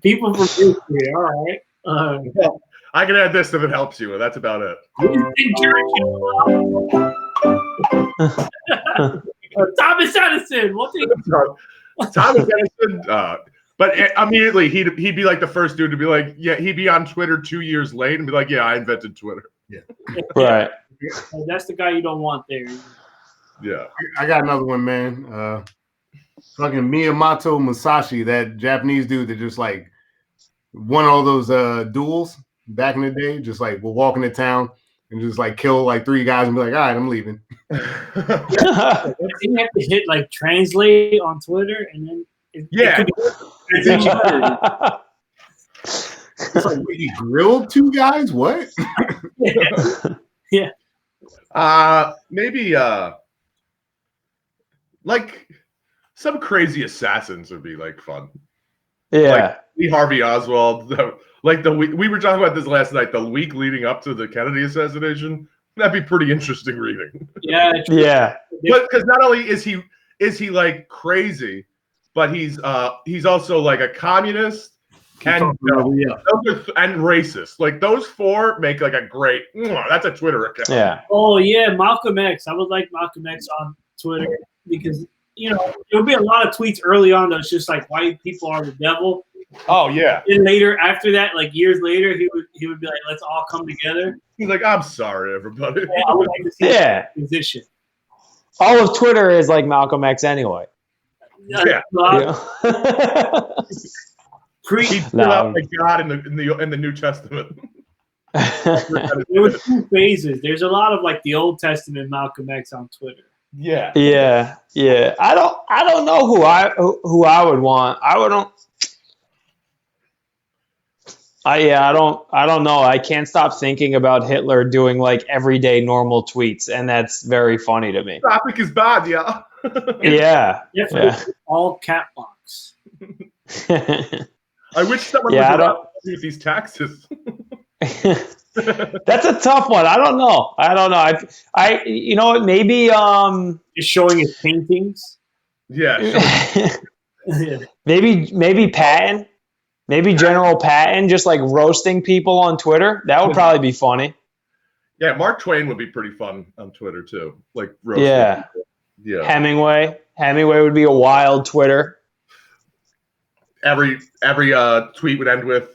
People from history, all right. I can add this if it helps you. That's about it. Thomas Edison. What do you Thomas Edison. But immediately he'd be like the first dude to be like, yeah, he'd be on Twitter 2 years late and be like, yeah, I invented Twitter. Yeah. Right. That's the guy you don't want there. Yeah. I got another one, man. Fucking Miyamoto Musashi, that Japanese dude that just like won all those duels back in the day, just like will walk into town and just like kill like 3 guys and be like, all right, I'm leaving. You have to hit like translate on Twitter and then it's like, wait, he grilled 2 guys? What? Yeah. Maybe like some crazy assassins would be like fun. Yeah. Like Lee Harvey Oswald. We were talking about this last night. The week leading up to the Kennedy assassination. That'd be pretty interesting reading. Yeah. Yeah. But because not only is he like crazy, but he's also like a communist and racist. Like those 4 make like a great. That's a Twitter account. Yeah. Oh yeah, Malcolm X. I would like Malcolm X on Twitter because there'll be a lot of tweets early on that's just like white people are the devil. Oh yeah. And later, after that, like years later, he would be like, "Let's all come together." He's like, "I'm sorry, everybody." Yeah, I would like to see that position. All of Twitter is like Malcolm X anyway. Yeah. He put out like God in the New Testament. There were 2 phases. There's a lot of like the Old Testament Malcolm X on Twitter. Yeah. Yeah. Yeah. I don't know who I would want. I don't know. I can't stop thinking about Hitler doing like everyday normal tweets, and that's very funny to me. Topic is bad, yeah. Yeah. All cat box. I wish someone would help me with these taxes. That's a tough one. I don't know. I you know what? Maybe just showing his paintings. Yeah. Maybe Patton. Maybe General Patton just like roasting people on Twitter. That would probably be funny. Yeah, Mark Twain would be pretty fun on Twitter too. Like roasting people. Yeah. Hemingway would be a wild Twitter. Every tweet would end with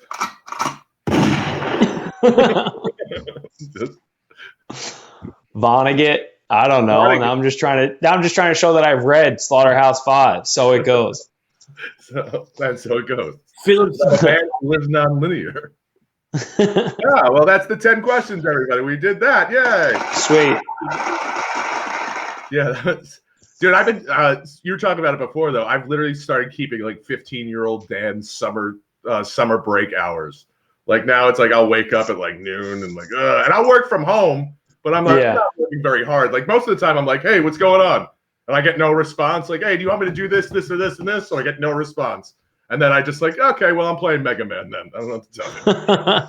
Vonnegut. I don't know. And I'm just trying to show that I've read Slaughterhouse-Five. So it goes. So that's how it goes. Phillips. A man who lives non-linear. Yeah, well, that's the 10 questions, everybody. We did that. Yay. Sweet. Yeah, dude, I've been, you were talking about it before, though. I've literally started keeping like 15-year-old Dan's summer break hours. Like now it's like I'll wake up at like noon and like, and I'll work from home, but I'm not working very hard. Like most of the time I'm like, hey, what's going on? And I get no response. Like, hey, do you want me to do this, this, or this, and this? So I get no response. And then I just like, okay, well, I'm playing Mega Man then. I don't know what to tell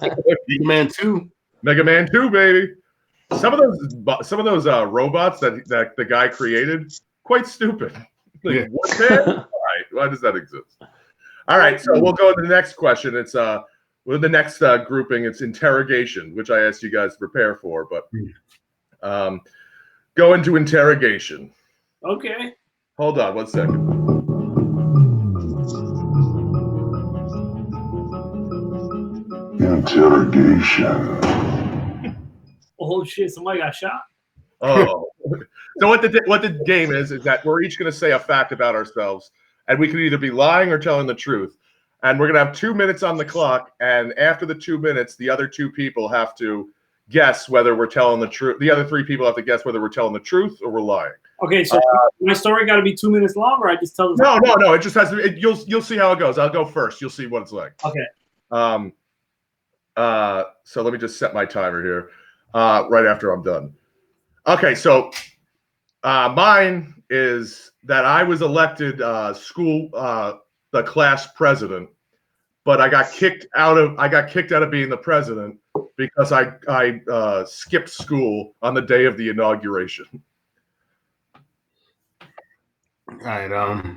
you. Mega Man 2. Mega Man 2, baby. Some of those robots that the guy created, quite stupid. Like, what man? Why does that exist? All right, so we'll go to the next question. It's with the next grouping. It's interrogation, which I asked you guys to prepare for, but go into interrogation. Okay. Hold on 1 second. Interrogation. Oh shit! Somebody got shot. Oh, so what the game is that we're each going to say a fact about ourselves, and we can either be lying or telling the truth. And we're going to have 2 minutes on the clock, and after the 2 minutes, the other two people have to guess whether we're telling the truth. The other three people have to guess whether we're telling the truth or we're lying. Okay, so my story got to be 2 minutes long, or I just tell the No. It just has to. You'll see how it goes. I'll go first. You'll see what it's like. Okay. So let me just set my timer here. Right after I'm done. Okay, so mine is that I was elected the class president, but I got kicked out of being the president because I skipped school on the day of the inauguration. All right.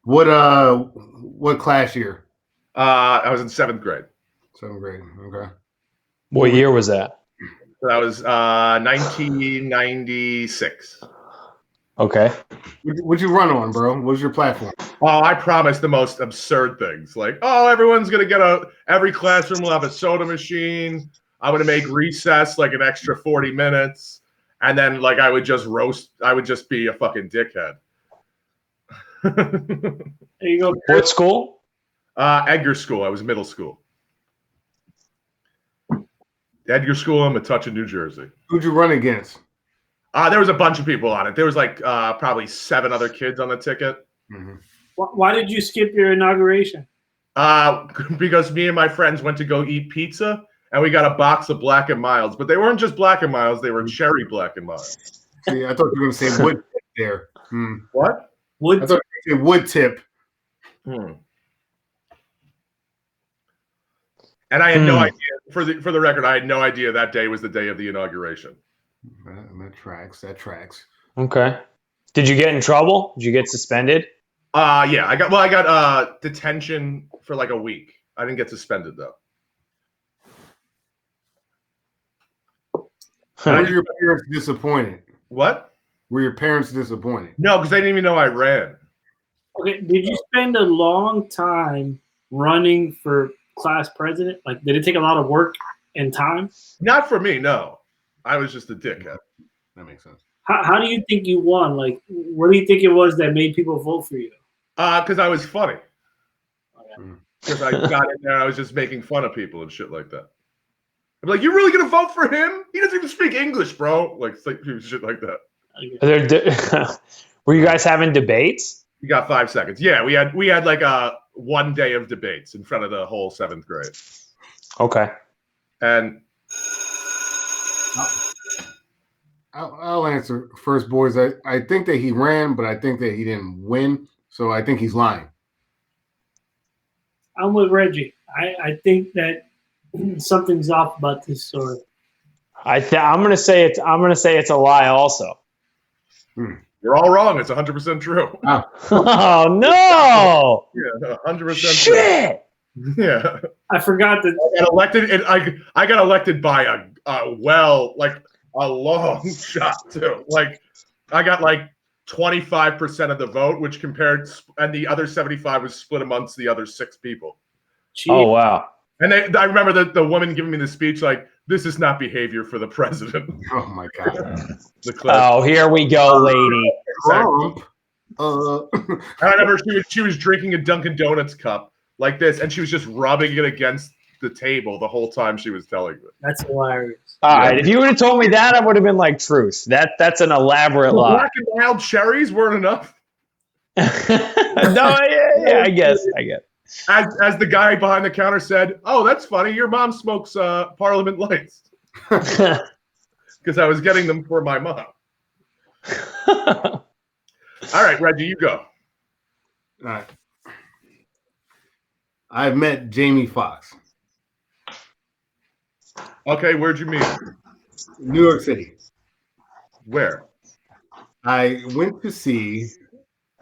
What class year? I was in 7th grade. 7th grade. Okay. What year was that? So that was 1996. Okay. What'd you run on, bro? What was your platform? Oh, I promised the most absurd things. Like, oh, everyone's going to get every classroom will have a soda machine. I'm going to make recess like an extra 40 minutes. And then like I would just be a fucking dickhead. There you go. What school? Edgar School. I was middle school. Edgar School in Metuchen, New Jersey. Who'd you run against? There was a bunch of people on it. There was like probably 7 other kids on the ticket. Mm-hmm. Why did you skip your inauguration? Because me and my friends went to go eat pizza, and we got a box of Black and Milds. But they weren't just Black and Milds; they were cherry Black and Milds. See, I thought you were going to say wood tip there. What? I thought you were going to say wood tip. And I had no idea. For the record, I had no idea that day was the day of the inauguration. That tracks. Okay. Did you get in trouble? Did you get suspended? Yeah, I got detention for like a week. I didn't get suspended though. Were your parents disappointed? What? Were your parents disappointed? No, because they didn't even know I ran. Okay, did you spend a long time running for class president? Like, did it take a lot of work and time? Not for me, no. I was just a dickhead. That makes sense. How do you think you won? Like, what do you think it was that made people vote for you? Because I was funny. Okay. Because I got in there, I was just making fun of people and shit like that. I'm like, you really gonna vote for him? He doesn't even speak English, bro. Like shit like that. Okay. Were you guys having debates? You got 5 seconds. Yeah, we had like 1 day of debates in front of the whole 7th grade. Okay. And I'll answer first, boys. I think that he ran, but I think that he didn't win. So I think he's lying. I'm with Reggie. I think that something's off about this story. I'm gonna say it's a lie also. you're all wrong. It's 100% true. Oh no! Yeah, 100% Shit! true. Yeah. I forgot that I got elected, and I got elected by a long shot too. Like I got like 25% of the vote, which compared, and the other 75 was split amongst the other 6 people. Oh wow! And I remember the woman giving me the speech like, "This is not behavior for the president." Oh my god! Oh, here we go, lady. Trump. I remember she was drinking a Dunkin' Donuts cup like this, and she was just rubbing it against the table the whole time she was telling me. That's hilarious. All right, if you would have told me that, I would have been like, truth. That's an elaborate lie. Black and wild cherries weren't enough. No, yeah, I guess. As the guy behind the counter said, "Oh, that's funny. Your mom smokes Parliament Lights," because I was getting them for my mom. All right, Reggie, you go. All right. I've met Jamie Foxx. Okay, where'd you meet? New York City. Where? I went to see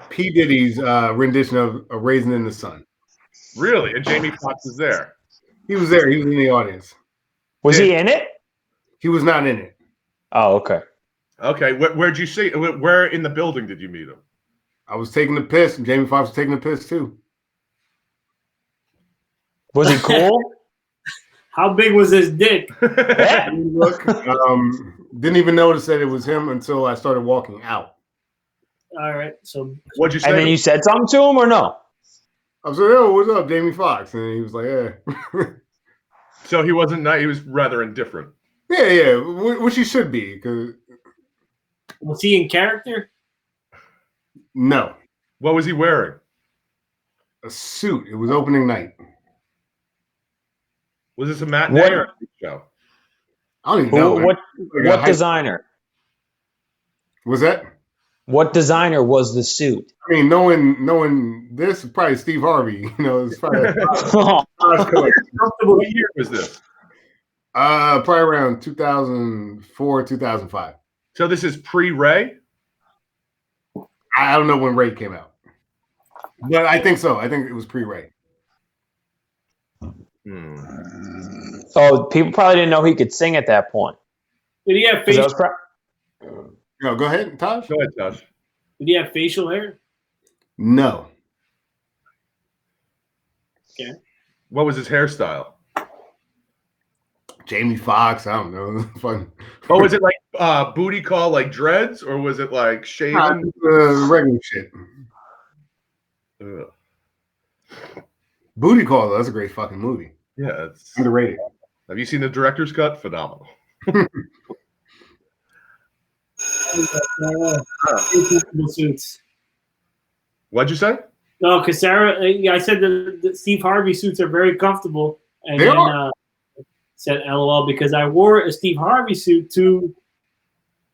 P. Diddy's rendition of A Raisin in the Sun. Really? And Jamie Foxx is there? He was there. He was in the audience. Was he in it? He was not in it. Oh, okay. Okay, where'd you see? Where in the building did you meet him? I was taking the piss, and Jamie Foxx was taking the piss too. Was he cool? How big was his dick? Look, didn't even notice that it was him until I started walking out. All right, so What'd you say? And then you said something to him or no? I was like, "Oh, what's up, Jamie Foxx?" And he was like, "Yeah." So he wasn't nice. He was rather indifferent. Yeah, which he should be. Cause was he in character? no, What was he wearing? a suit. It was opening night. Was this a matinee What- or a show? I don't even know. What designer? Was that? What designer was the suit? I mean, knowing this is probably Steve Harvey. You know, it's probably What year was this? probably around 2004, 2005. So this is pre-Ray? I don't know when Ray came out, but I think so. I think it was pre-Ray. Oh, people probably didn't know he could sing at that point. Did he have 'Cause that facial? was No, go ahead, Tosh. Go ahead, Josh. Did he have facial hair? No. Okay. What was his hairstyle? Jamie Foxx. I don't know. Fun. Oh, was it like booty call, like dreads, or was it like shaven? Regular shit. Ugh. Booty Call. That's a great fucking movie. Yeah, it's Underrated. Have you seen the director's cut? Phenomenal. Suits. What'd you say? No, because Sarah, I said the Steve Harvey suits are very comfortable, and They then are. said LOL because I wore a Steve Harvey suit to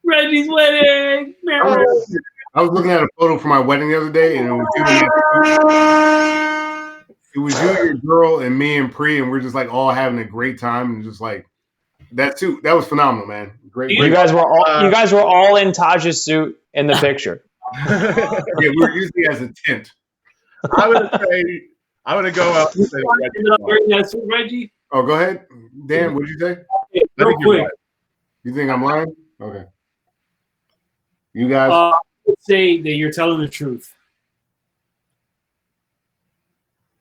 Reggie's wedding. I was looking at a photo for my wedding the other day, and it was you, your girl, and me and Pri, and we're just like all having a great time, and just like that too. That was phenomenal, man. Great. You guys were all in Taj's suit in the picture. Yeah, we were usually as a tent. I'm gonna go out and say Reggie. Oh, go ahead, Dan. What did you say? Okay, I real think you're quick. right. You think I'm lying? Okay. You guys. I would say that you're telling the truth.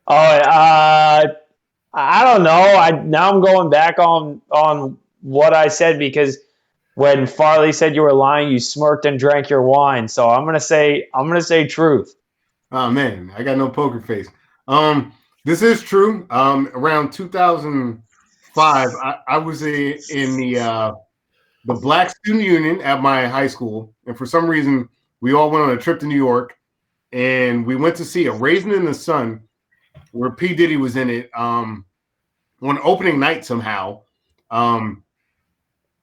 Oh, I don't know. Now I'm going back on what I said because when Farley said you were lying, you smirked and drank your wine. So I'm gonna say truth. Oh man, I got no poker face. This is true. Around 2005, I was in the Black Student Union at my high school, and for some reason, we all went on a trip to New York, and we went to see A Raisin in the Sun, where P. Diddy was in it. On opening night somehow, Sanaa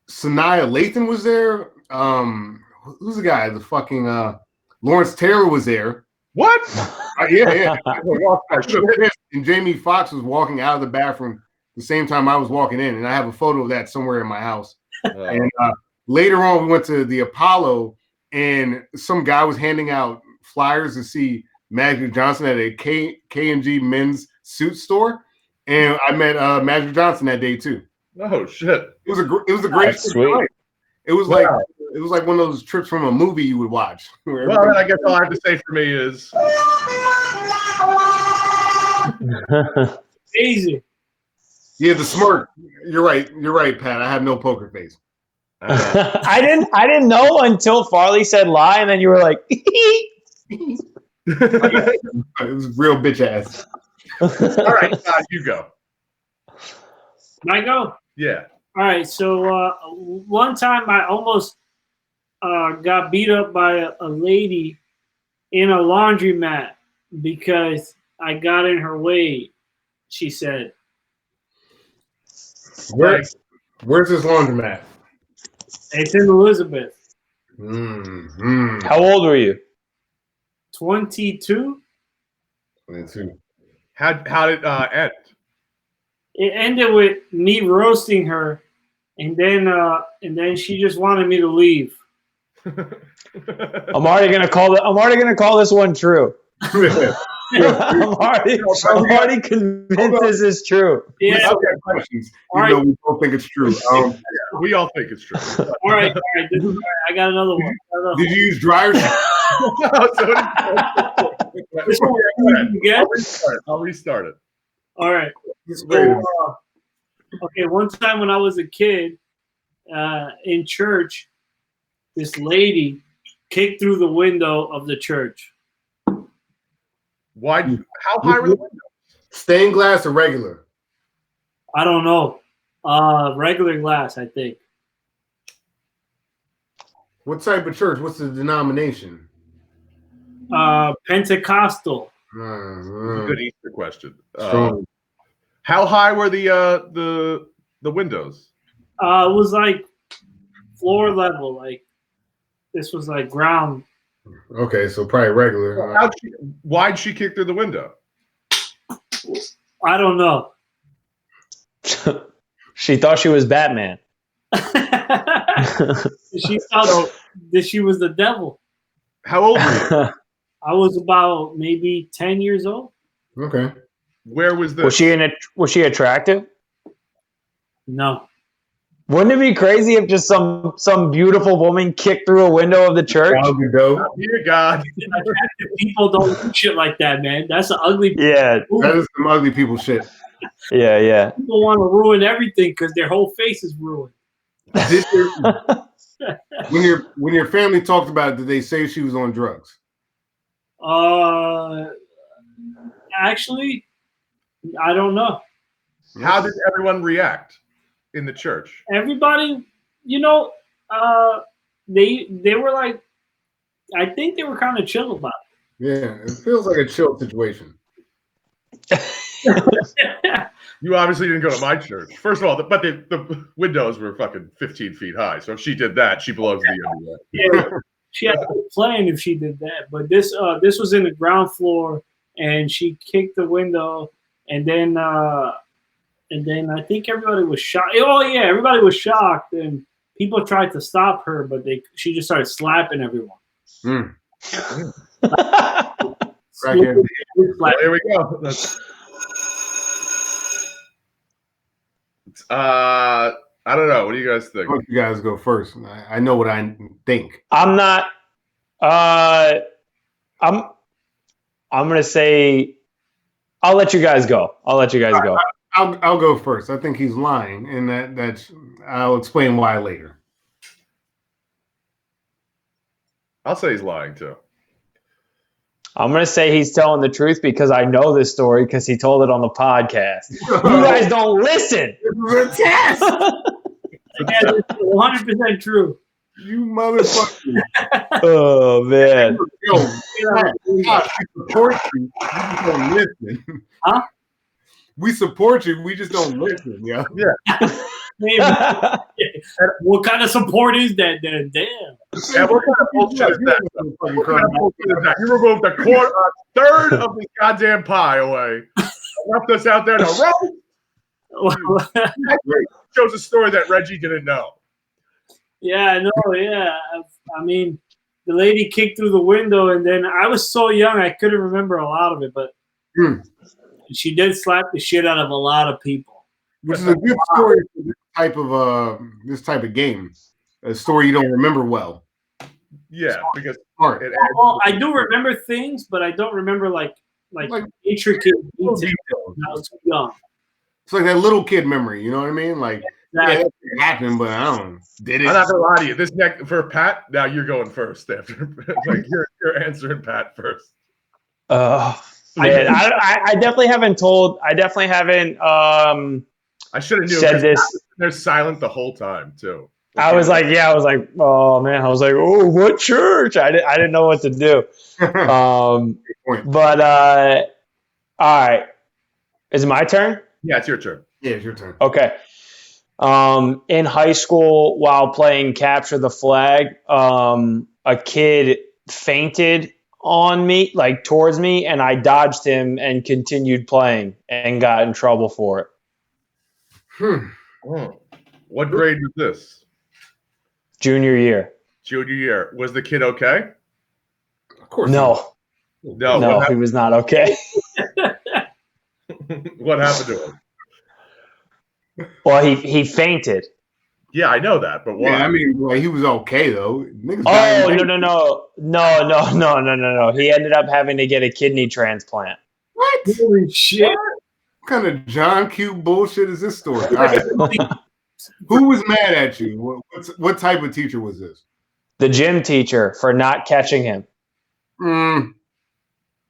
Lathan was there. Who's the guy? The fucking Lawrence Taylor was there. What? Yeah. And Jamie Foxx was walking out of the bathroom the same time I was walking in, and I have a photo of that somewhere in my house. And later on, we went to the Apollo, and some guy was handing out flyers to see Magic Johnson at a K&G men's suit store, and I met Magic Johnson that day too. Oh shit! It was a great Sweet. night. It was like one of those trips from a movie you would watch. Well, then I guess all I have to say for me is Easy. Yeah, the smirk. You're right, Pat. I have no poker face. I didn't know until Farley said lie, and then you were like, It was real bitch ass. All right, Todd, you go. Can I go? Yeah. All right. So one time I almost got beat up by a lady in a laundromat because I got in her way, she said. Where's this laundromat? It's in Elizabeth. Mm-hmm. How old were you? 22. How did it end? It ended with me roasting her, and then she just wanted me to leave. I'm already gonna call this one true. I'm already convinced this is true. Yeah. We still have questions, All even right. though we both think it's true. We all think it's true. All right. I got another one. Did you use dryer sheet? This one you get? I'll restart it. All right. So, okay, one time when I was a kid in church, this lady kicked through the window of the church. Why? How high were the windows? Stained glass or regular? I don't know. Regular glass, I think. What type of church? What's the denomination? Pentecostal. Good Easter question. Strong. How high were the windows? It was like floor level. Like this was like ground. Okay, so probably regular. Why'd she kick through the window? I don't know. She thought she was Batman. She thought that she was the devil. How old were you? I was about maybe 10 years old. Okay. Where was this? Was she attractive? No. Wouldn't it be crazy if just some beautiful woman kicked through a window of the church? That would be dope. Dear God. People don't do shit like that, man. That's an ugly. Yeah. That is some ugly people shit. Yeah. People want to ruin everything because their whole face is ruined. When your family talked about it, did they say she was on drugs? Actually, I don't know. How did everyone react in the church? Everybody, they were like, I think they were kind of chill about Yeah, it feels like a chill situation. it. You obviously didn't go to my church. First of all, but the windows were fucking 15 feet high. So if she did that, she belongs to the NBA. Yeah, she had a plan if she did that. But this was in the ground floor, and she kicked the window, and then I think everybody was shocked. Oh yeah, everybody was shocked, and people tried to stop her, but she just started slapping everyone. Well, here we go. I don't know. What do you guys think? I'll let you guys go first. I know what I think. I'm not. I'm gonna say. I'll let you guys go. I'll go first. I think he's lying, and that's. I'll explain why later. I'll say he's lying too. I'm going to say he's telling the truth because I know this story because he told it on the podcast. You guys don't listen. It's a test. Yeah, it's 100% true. You motherfucker. Oh, man. Yo, we support you. We just don't listen. Huh? We support you. We just don't listen. Yeah. Man, what kind of support is that then? Damn. Yeah, what kind of bullshit is that? What kind of bullshit is that? You removed a third of the goddamn pie away. Left us out there to roast. That shows a story that Reggie didn't know. Yeah, no, yeah. I mean, the lady kicked through the window, and then I was so young I couldn't remember a lot of it, but she did slap the shit out of a lot of people. Which is a good story for this type of game. A story you don't remember well. Yeah, because well, I do remember things, but I don't remember like intricate details. I was too young. It's like that little kid memory, you know what I mean? Like Yeah, it happened, but I don't know. Did it? I'm not gonna lie to you. This next for Pat. Now you're going first. After like you're answering Pat first. Man, I definitely haven't told. I definitely haven't. I should have knew. Said this. They're silent the whole time too. I was like, oh man, I was like, oh, what church? I didn't know what to do. But all right, is it my turn? Yeah, it's your turn. Yeah, it's your turn. Okay. In high school, while playing capture the flag, a kid fainted on me, like towards me, and I dodged him and continued playing and got in trouble for it. Oh. What grade was this? Junior year. Junior year. Was the kid okay? Of course. No, he was not okay. What happened to him? Well, he fainted. Yeah, I know that, but why? Yeah, I mean, like, he was okay though. Niggas No. He ended up having to get a kidney transplant. What? Holy shit! What kind of John Q bullshit is this story? All right. Who was mad at you? What type of teacher was this? The gym teacher for not catching him.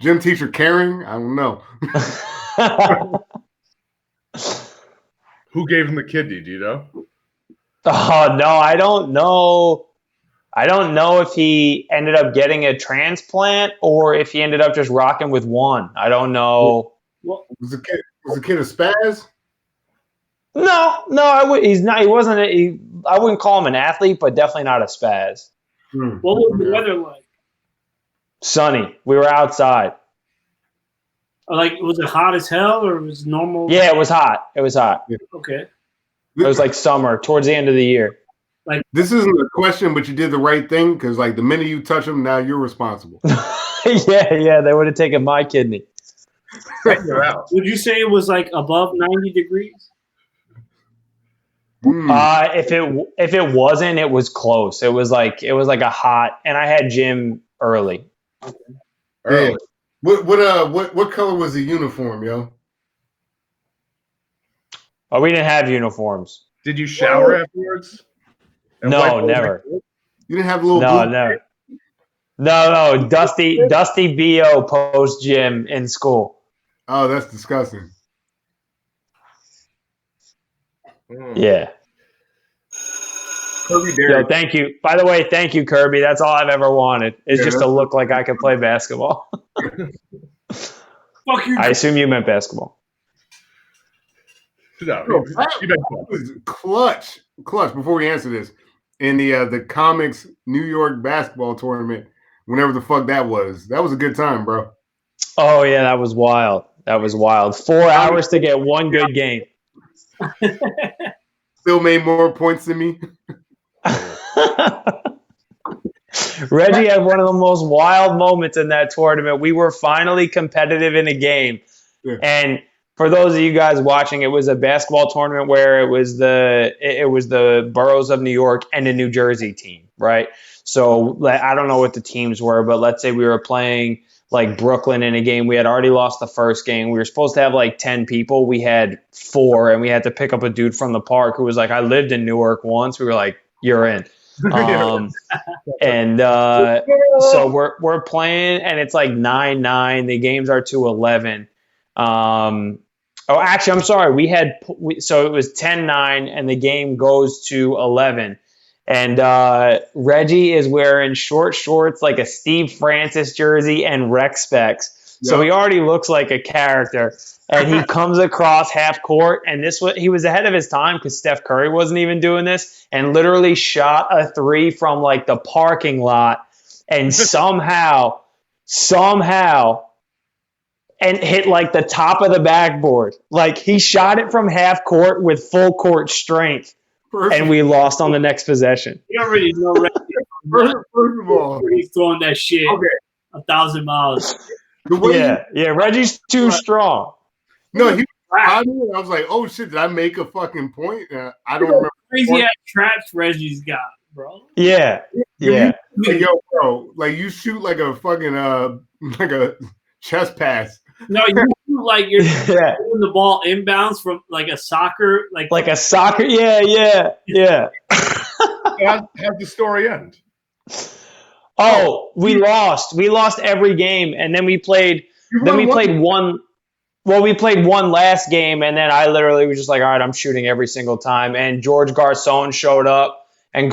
Gym teacher caring? I don't know. Who gave him the kidney? Do you know? Oh no, I don't know. I don't know if he ended up getting a transplant or if he ended up just rocking with one. I don't know. Was the kid a spaz? No, he's not. He wasn't. I wouldn't call him an athlete, but definitely not a spaz. What was the weather like? Sunny. We were outside. Like, was it hot as hell or was it normal? Yeah, it was hot. Okay. It was like summer, towards the end of the year. Like, this isn't a question, but you did the right thing because, like, the minute you touch him, now you're responsible. yeah, they would have taken my kidney. You're out. Would you say it was like above 90 degrees? If it wasn't, it was close. It was like a hot, and I had gym early. Hey, what color was the uniform, yo? Oh, we didn't have uniforms. Did you shower afterwards? No, never. You didn't have a little No. Dusty BO post gym in school. Oh, that's disgusting. Yeah. Kirby Yo, thank you. By the way, thank you, Kirby. That's all I've ever wanted. Is just to look like I could play basketball. Fuck you. I assume you meant basketball. No, that was clutch. Before we answer this, in the comics New York basketball tournament, whenever the fuck that was a good time, bro. Oh yeah, that was wild. 4 hours to get one good game. Still made more points than me. Reggie had one of the most wild moments in that tournament. We were finally competitive in a game. Yeah. And for those of you guys watching, it was a basketball tournament where it was the boroughs of New York and a New Jersey team, right? So I don't know what the teams were, but let's say we were playing like Brooklyn in a game. We had already lost the first game. We were supposed to have like 10 people. We had 4, and we had to pick up a dude from the park who was like, I lived in Newark once. We were like, you're in. And so we're playing, and it's like 9-9. The games are to 11. Actually, I'm sorry. So it was 10-9, and the game goes to 11. And Reggie is wearing short shorts, like a Steve Francis jersey, and rec specs. Yep. So he already looks like a character. And he comes across half court, and he was ahead of his time because Steph Curry wasn't even doing this, and literally shot a 3 from like the parking lot, and somehow, and hit like the top of the backboard. Like he shot it from half court with full court strength. And we lost on the next possession. You already know, first of all, he's throwing that shit 1,000 miles. Yeah. Reggie's too strong. No, I was like, oh shit, did I make a fucking point? I don't remember. Crazy ass traps Reggie's got, bro. Yeah. Like, yo, bro, like you shoot like a fucking like a chest pass. No, you're throwing the ball inbounds from like a soccer, like a soccer. Yeah. How'd the story end? Oh, we lost. We lost every game, and then we played. Then we played one. Well, we played one last game, and then I literally was just like, all right, I'm shooting every single time. And George Garcon showed up, and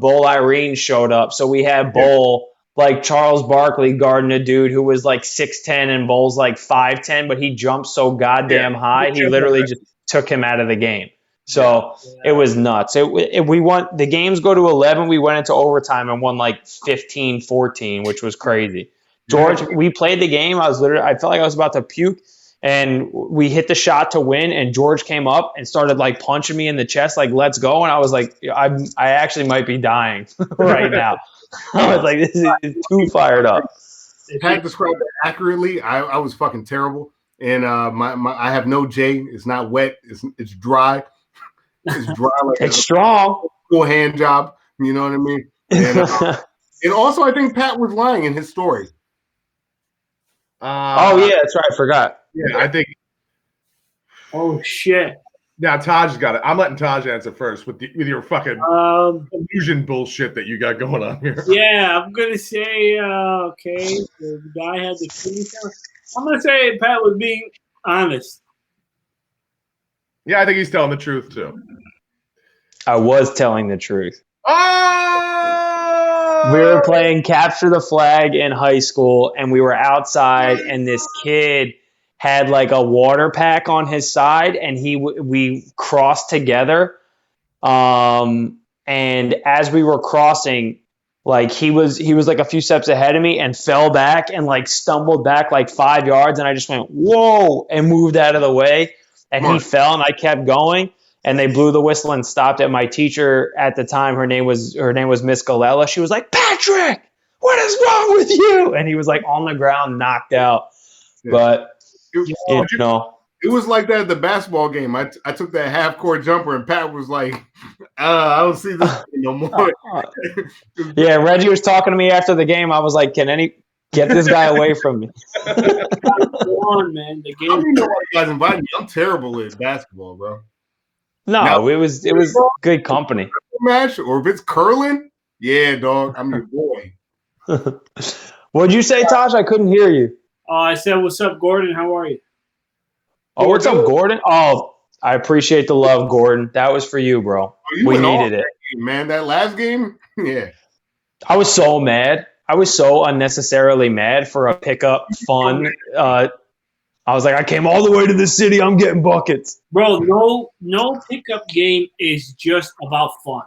Bull Irene showed up. So we had Bull, like Charles Barkley, guarding a dude who was like 6'10", and Bull's like 5'10", but he jumped so goddamn high, he literally just took him out of the game. So it was nuts. We won. The games go to 11. We went into overtime and won like 15-14, which was crazy. George, we played the game. I felt like I was about to puke, and we hit the shot to win. And George came up and started like punching me in the chest, like "Let's go!" And I was like, I actually might be dying right now. I was like, this is too fired up. If I described it accurately, I was fucking terrible. And I have no J. It's not wet. It's dry. It's dry. Like it's strong. Cool hand job. You know what I mean? And also, I think Pat was lying in his story. Oh yeah, that's right. I forgot. Yeah, I think. Oh shit! Now Taj's got it. I'm letting Taj answer first with your fucking illusion bullshit that you got going on here. Yeah, I'm gonna say okay. The guy had the keys. I'm gonna say Pat was being honest. Yeah, I think he's telling the truth too. I was telling the truth. Oh! We were playing Capture the Flag in high school, and we were outside, and this kid had like a water pack on his side, and we crossed together. And as we were crossing, like he was like a few steps ahead of me and fell back and like stumbled back like 5 yards, and I just went whoa and moved out of the way, and he fell, and I kept going. And they blew the whistle and stopped it. My teacher at the time, her name was Miss Galella. She was like, "Patrick, what is wrong with you?" And he was like on the ground, knocked out. Yeah. But it was like that at the basketball game. I took that half court jumper, and Pat was like, "I don't see this no more." Yeah, Reggie was talking to me after the game. I was like, "Can any get this guy away from me?" Come on, man. The game. I don't even know why you guys invited me. I'm terrible at basketball, bro. No, now, it was good company. Match, or if it's curling, yeah, dog, I'm your boy. What'd you say, Taj? I couldn't hear you. I said, "What's up, Gordon? How are you?" Oh, what's up, Gordon? Oh, I appreciate the love, Gordon. That was for you, bro. We needed it, man. That last game, yeah. I was so mad. I was so unnecessarily mad for a pickup fun. I was like, I came all the way to the city. I'm getting buckets. Bro, no pickup game is just about fun.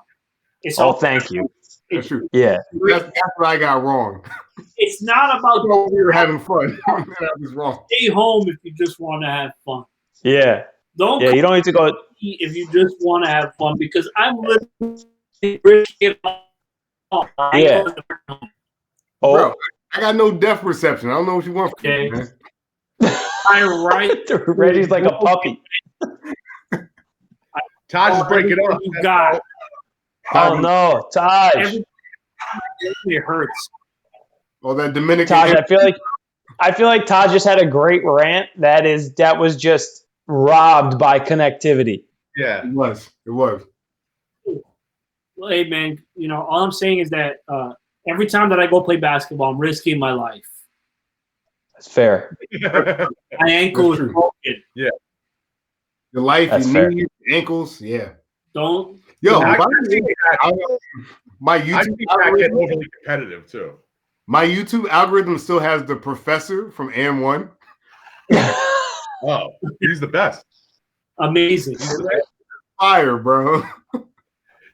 It's thank you. That's true. Yeah. That's what I got wrong. It's not about we were having fun. That was wrong. Stay home if you just want to have fun. Yeah. You don't need to go if you just want to have fun, because I'm literally risking. Yeah. Bro, I got no depth perception. I don't know what you want from me, man. Reggie's like a puppy. Taj is breaking up. You got. Oh no, Taj. It hurts. Oh, that Dominican. Taj, I feel like Taj just had a great rant. That was just robbed by connectivity. Yeah, it was. Well, hey man, all I'm saying is that every time that I go play basketball, I'm risking my life. That's fair. My ankle is broken. Yeah. Your life, your knees, ankles, yeah. Don't. Yo, my YouTube algorithm is overly competitive too. My YouTube algorithm still has the professor from AM1. Oh, he's the best. Amazing. Fire, bro.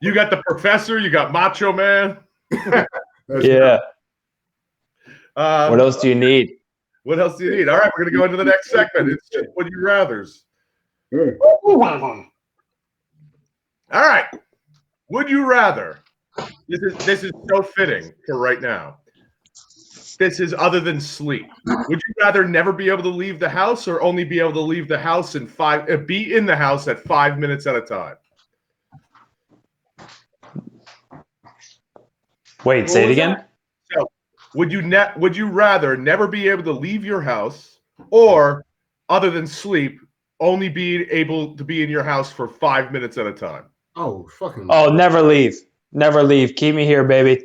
You got the professor. You got Macho Man. Yeah. What else do you need? What else do you need? All right, we're going to go into the next segment. It's just Would You Rathers. All right. Would you rather? This is so fitting for right now. This is other than sleep. Would you rather never be able to leave the house or only be able to leave the house and be in the house at 5 minutes at a time? Wait, say it again. So would you rather never be able to leave your house, or other than sleep, only be able to be in your house for 5 minutes at a time? Oh, fucking. Oh, never leave. Never leave. Keep me here, baby.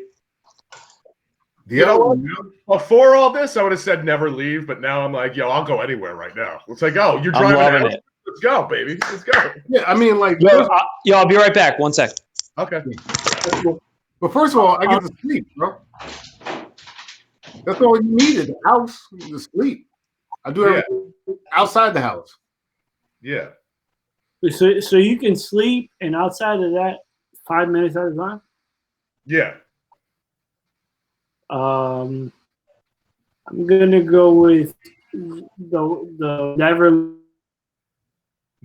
You know what? Before all this, I would have said never leave, but now I'm like, yo, I'll go anywhere right now. It's like, oh, you're driving I'm loving out? it. Let's go, baby. Let's go. Yeah, I mean, like, Yo, I'll be right back. 1 sec. Okay. but first of all, I get to sleep, bro. That's all you need is a house to sleep. I do everything outside the house. Yeah. So you can sleep, and outside of that, 5 minutes at a time. Yeah. I'm gonna go with the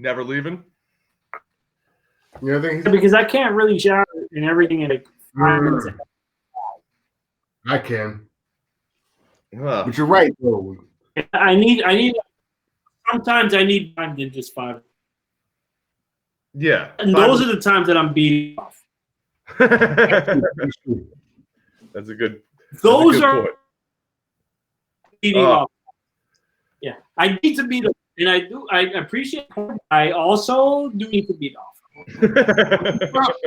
Never leaving? You know, think because I can't really shower and everything in like 5 minutes. I can. Huh. But you're right, though. I need. Sometimes I need time than just 5. Yeah. And those are the times that I'm beating off. That's a good. Those good are point. beating off. Yeah, I need to beat off, and I do. I appreciate. I also do need to beat off.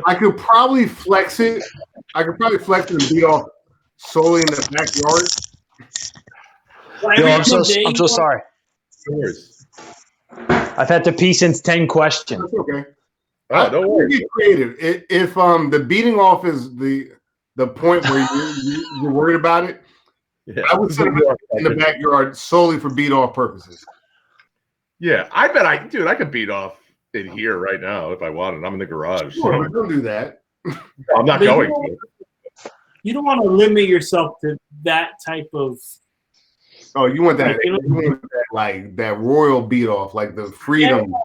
I could probably flex it. I could probably flex it and beat off solely in the backyard. Yo, I'm so sorry. No worries. I've had to pee since 10 questions. That's okay. Oh, no worries. Get creative. If the beating off is the point where you're worried about it, Yeah. I would set it in the backyard solely for beat off purposes. Yeah, I bet I could beat off in here right now if I wanted. I'm in the garage. Sure, So don't do that. I'm not going to. You don't want to limit yourself to that type of. Oh, you want that? You want that like that royal beat off, like the freedom.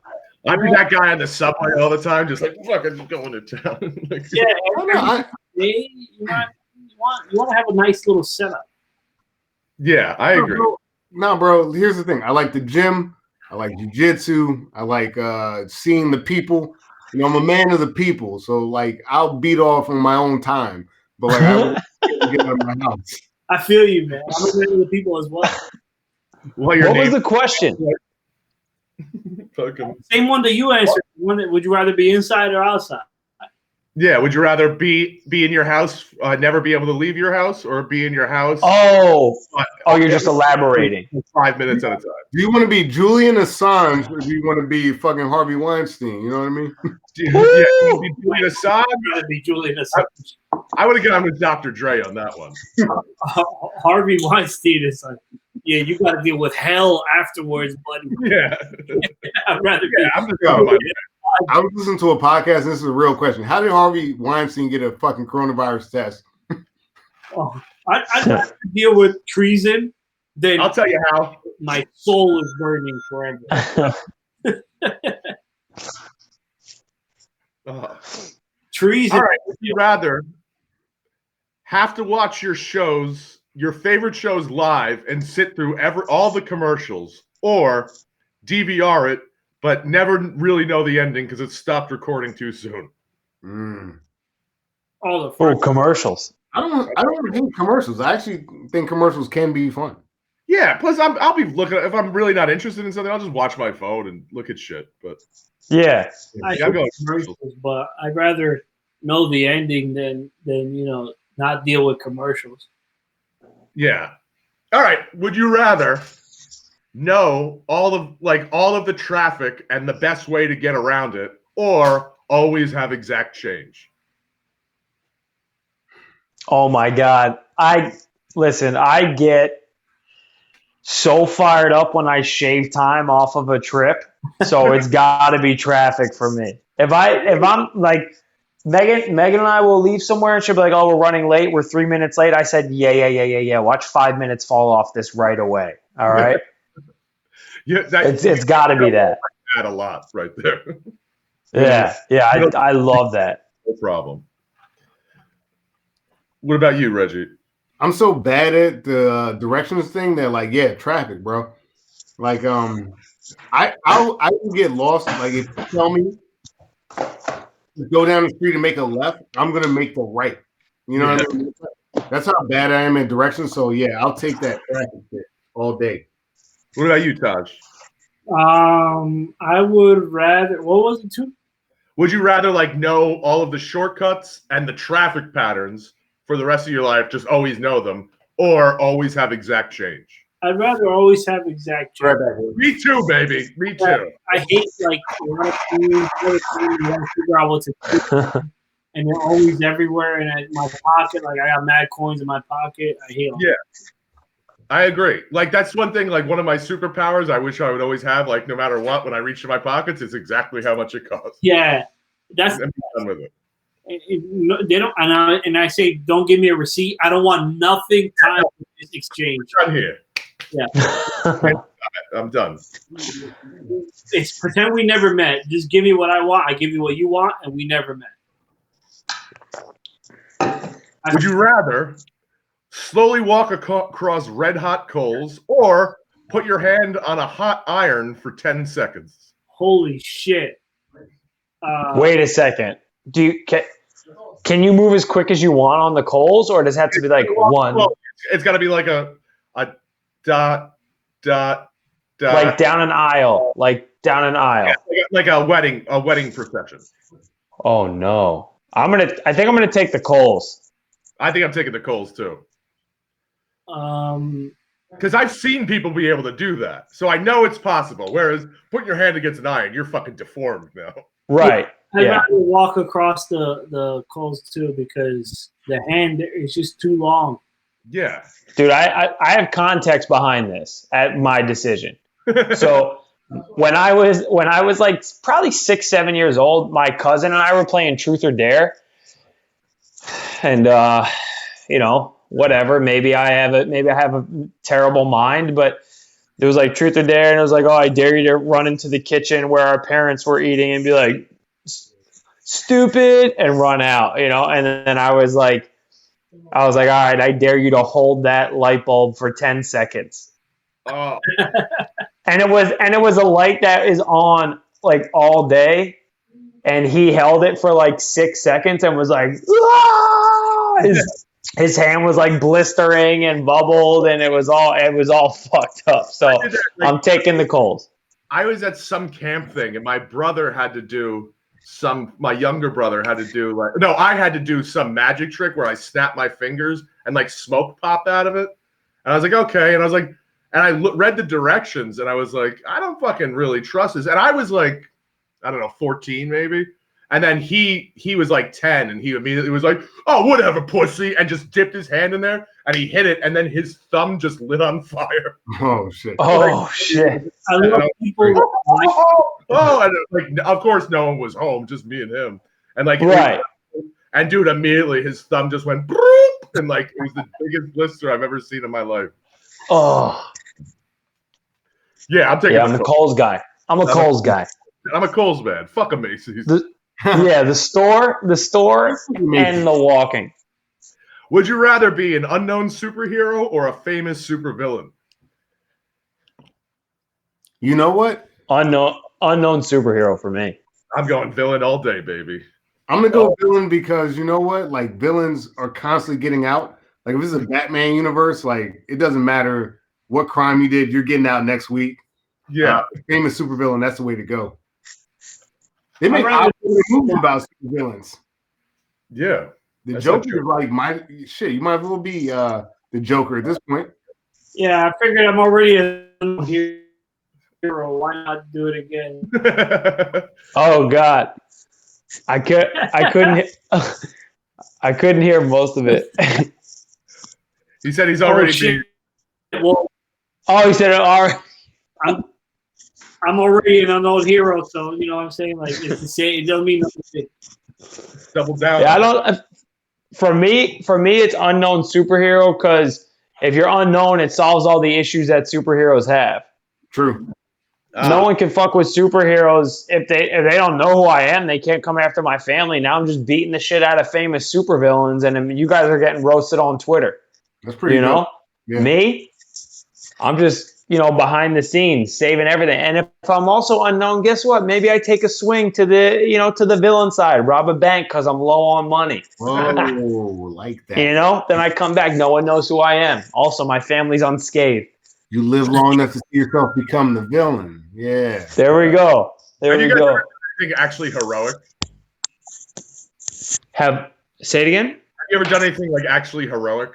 I'd be that guy on the subway all the time, just like fucking going to town. Like, Yeah, you want to have a nice little setup. yeah, I agree. No, bro. Here's the thing. I like the gym. I like jiu-jitsu. I like seeing the people. You know, I'm a man of the people, so like I'll beat off on my own time. But like I won't get out of my house. I feel you, man. I'm a man of the people as well. What was the question? Same one that you answered. Would you rather be inside or outside? Yeah, would you rather be in your house, never be able to leave your house, or be in your house? Oh, you're just elaborating. 5 minutes at a time. Do you want to be Julian Assange or do you want to be fucking Harvey Weinstein? You know what I mean? Dude, yeah, be Julian Assange. I'd rather be Julian Assange. I would have gone with Dr. Dre on that one. Harvey Weinstein is like, yeah, you got to deal with hell afterwards, buddy. Yeah. I'd rather be. Yeah, I'm just going with I was listening to a podcast, and this is a real question. How did Harvey Weinstein get a fucking coronavirus test? Oh, I'd rather deal with treason than I'll tell you how. my soul is burning forever. Treason. All right. Would you rather have to watch your favorite shows live and sit through all the commercials, or DVR it but never really know the ending because it stopped recording too soon? All the fun. Commercials. I don't hate commercials. I actually think commercials can be fun. Yeah. Plus, I'll be looking. If I'm really not interested in something, I'll just watch my phone and look at shit. But yeah, I'll go with commercials. But I'd rather know the ending than not deal with commercials. Yeah. All right. Would you rather know all of the traffic and the best way to get around it, or always have exact change? Oh my God. I get so fired up when I shave time off of a trip. So it's gotta be traffic for me. If I'm like Megan and I will leave somewhere and she'll be like, oh, we're running late. We're 3 minutes late. I said, yeah. Watch 5 minutes fall off this right away. All right. Yeah, it's gotta be that. That a lot right there. Yeah. I love that. No problem. What about you, Reggie? I'm so bad at the directions thing that like, yeah, traffic, bro. Like, I will get lost. Like, if you tell me to go down the street and make a left, I'm gonna make the right. You know what I mean? That's how bad I am in directions. So yeah, I'll take that traffic shit all day. What about you, Taj? I would rather. What was it? Too? Would you rather like know all of the shortcuts and the traffic patterns for the rest of your life, just always know them, or always have exact change? I'd rather always have exact change. Me too, baby. Me too. I hate like you want to figure out what to do, and they're always everywhere. And in my pocket, like I got mad coins in my pocket. I hate them. Yeah. I agree. Like that's one thing. Like one of my superpowers, I wish I would always have. Like no matter what, when I reach in my pockets, it's exactly how much it costs. Yeah, that's. I'm done with it. They don't, and I say, don't give me a receipt. I don't want nothing tied to this exchange. I'm here. Yeah, I'm done. It's pretend we never met. Just give me what I want. I give you what you want, and we never met. Would you rather slowly walk across red hot coals or put your hand on a hot iron for 10 seconds? Holy shit! Wait a second. Can you move as quick as you want on the coals, or does it have to be like one? Well, it's got to be like a dot. Like down an aisle. Like a wedding procession. Oh no. I think I'm gonna take the coals. I think I'm taking the coals too. Um, Because I've seen people be able to do that. So I know it's possible. Whereas putting your hand against an iron, you're fucking deformed now. Right. I'd Yeah. rather walk across the coals too because the hand is just too long. Yeah. Dude, I have context behind this at my decision. So when I was like probably 6, 7 years old, my cousin and I were playing Truth or Dare. And whatever. Maybe I have a terrible mind, but it was like Truth or Dare, and it was like, oh, I dare you to run into the kitchen where our parents were eating and be like, stupid, and run out, And then I was like, all right, I dare you to hold that light bulb for 10 seconds. Oh. And it was a light that is on like all day, and he held it for like 6 seconds and was like, ah! His hand was like blistering and bubbled, and it was all fucked up. So I'm taking the coals. I was at some camp thing, and my brother had to do my younger brother had to do I had to do some magic trick where I snapped my fingers and like smoke popped out of it. And I was like, okay. And I was like, and I read the directions, and I was like, I don't fucking really trust this. And I was like, I don't know, 14 maybe. And then he was like 10, and he immediately was like, oh, whatever, pussy, and just dipped his hand in there, and he hit it, and then his thumb just lit on fire. Oh, shit. Oh, shit. I love people. And like, of course, no one was home, just me and him. And like, right. And dude, immediately his thumb just went, and like, it was the biggest blister I've ever seen in my life. Oh. Yeah, I'm taking. Yeah, I'm a Coles guy. I'm a Coles man. Fuck a Macy's. The store and the walking. Would you rather be an unknown superhero or a famous supervillain? You know what? Unknown superhero for me. I'm going villain all day, baby. I'm gonna go villain because you know what? Like villains are constantly getting out. Like if this is a Batman universe, like it doesn't matter what crime you did, you're getting out next week. Yeah, famous supervillain. That's the way to go. They make movies about supervillains. Yeah, the Joker is like my shit. You might as well be the Joker at this point. Yeah, I figured I'm already a hero. Why not do it again? Oh God, I couldn't hear most of it. He said he's already. He said it already. I'm already an unknown hero, so you know what I'm saying. Like it's the same. It doesn't mean nothing. Double down. Yeah, I don't. For me, it's unknown superhero because if you're unknown, it solves all the issues that superheroes have. True. No one can fuck with superheroes if they don't know who I am. They can't come after my family. Now I'm just beating the shit out of famous supervillains, and you guys are getting roasted on Twitter. That's pretty. You know, yeah. Me, I'm just behind the scenes, saving everything. And if I'm also unknown, guess what? Maybe I take a swing to the villain side, rob a bank because I'm low on money. Oh, like that. Then I come back. No one knows who I am. Also, my family's unscathed. You live long enough to see yourself become the villain. Yeah. There we go. Have you guys ever done anything actually heroic? Say it again? Have you ever done anything like actually heroic?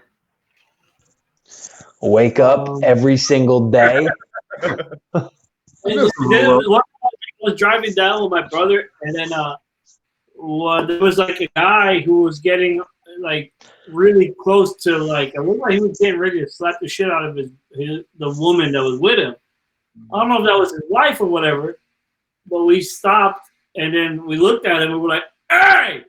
Wake up every single day. I was driving down with my brother, and then there was like a guy who was getting like really close to like, it looked like he was getting ready to slap the shit out of the woman that was with him. I don't know if that was his wife or whatever, but we stopped and then we looked at him and we were like, "Hey!"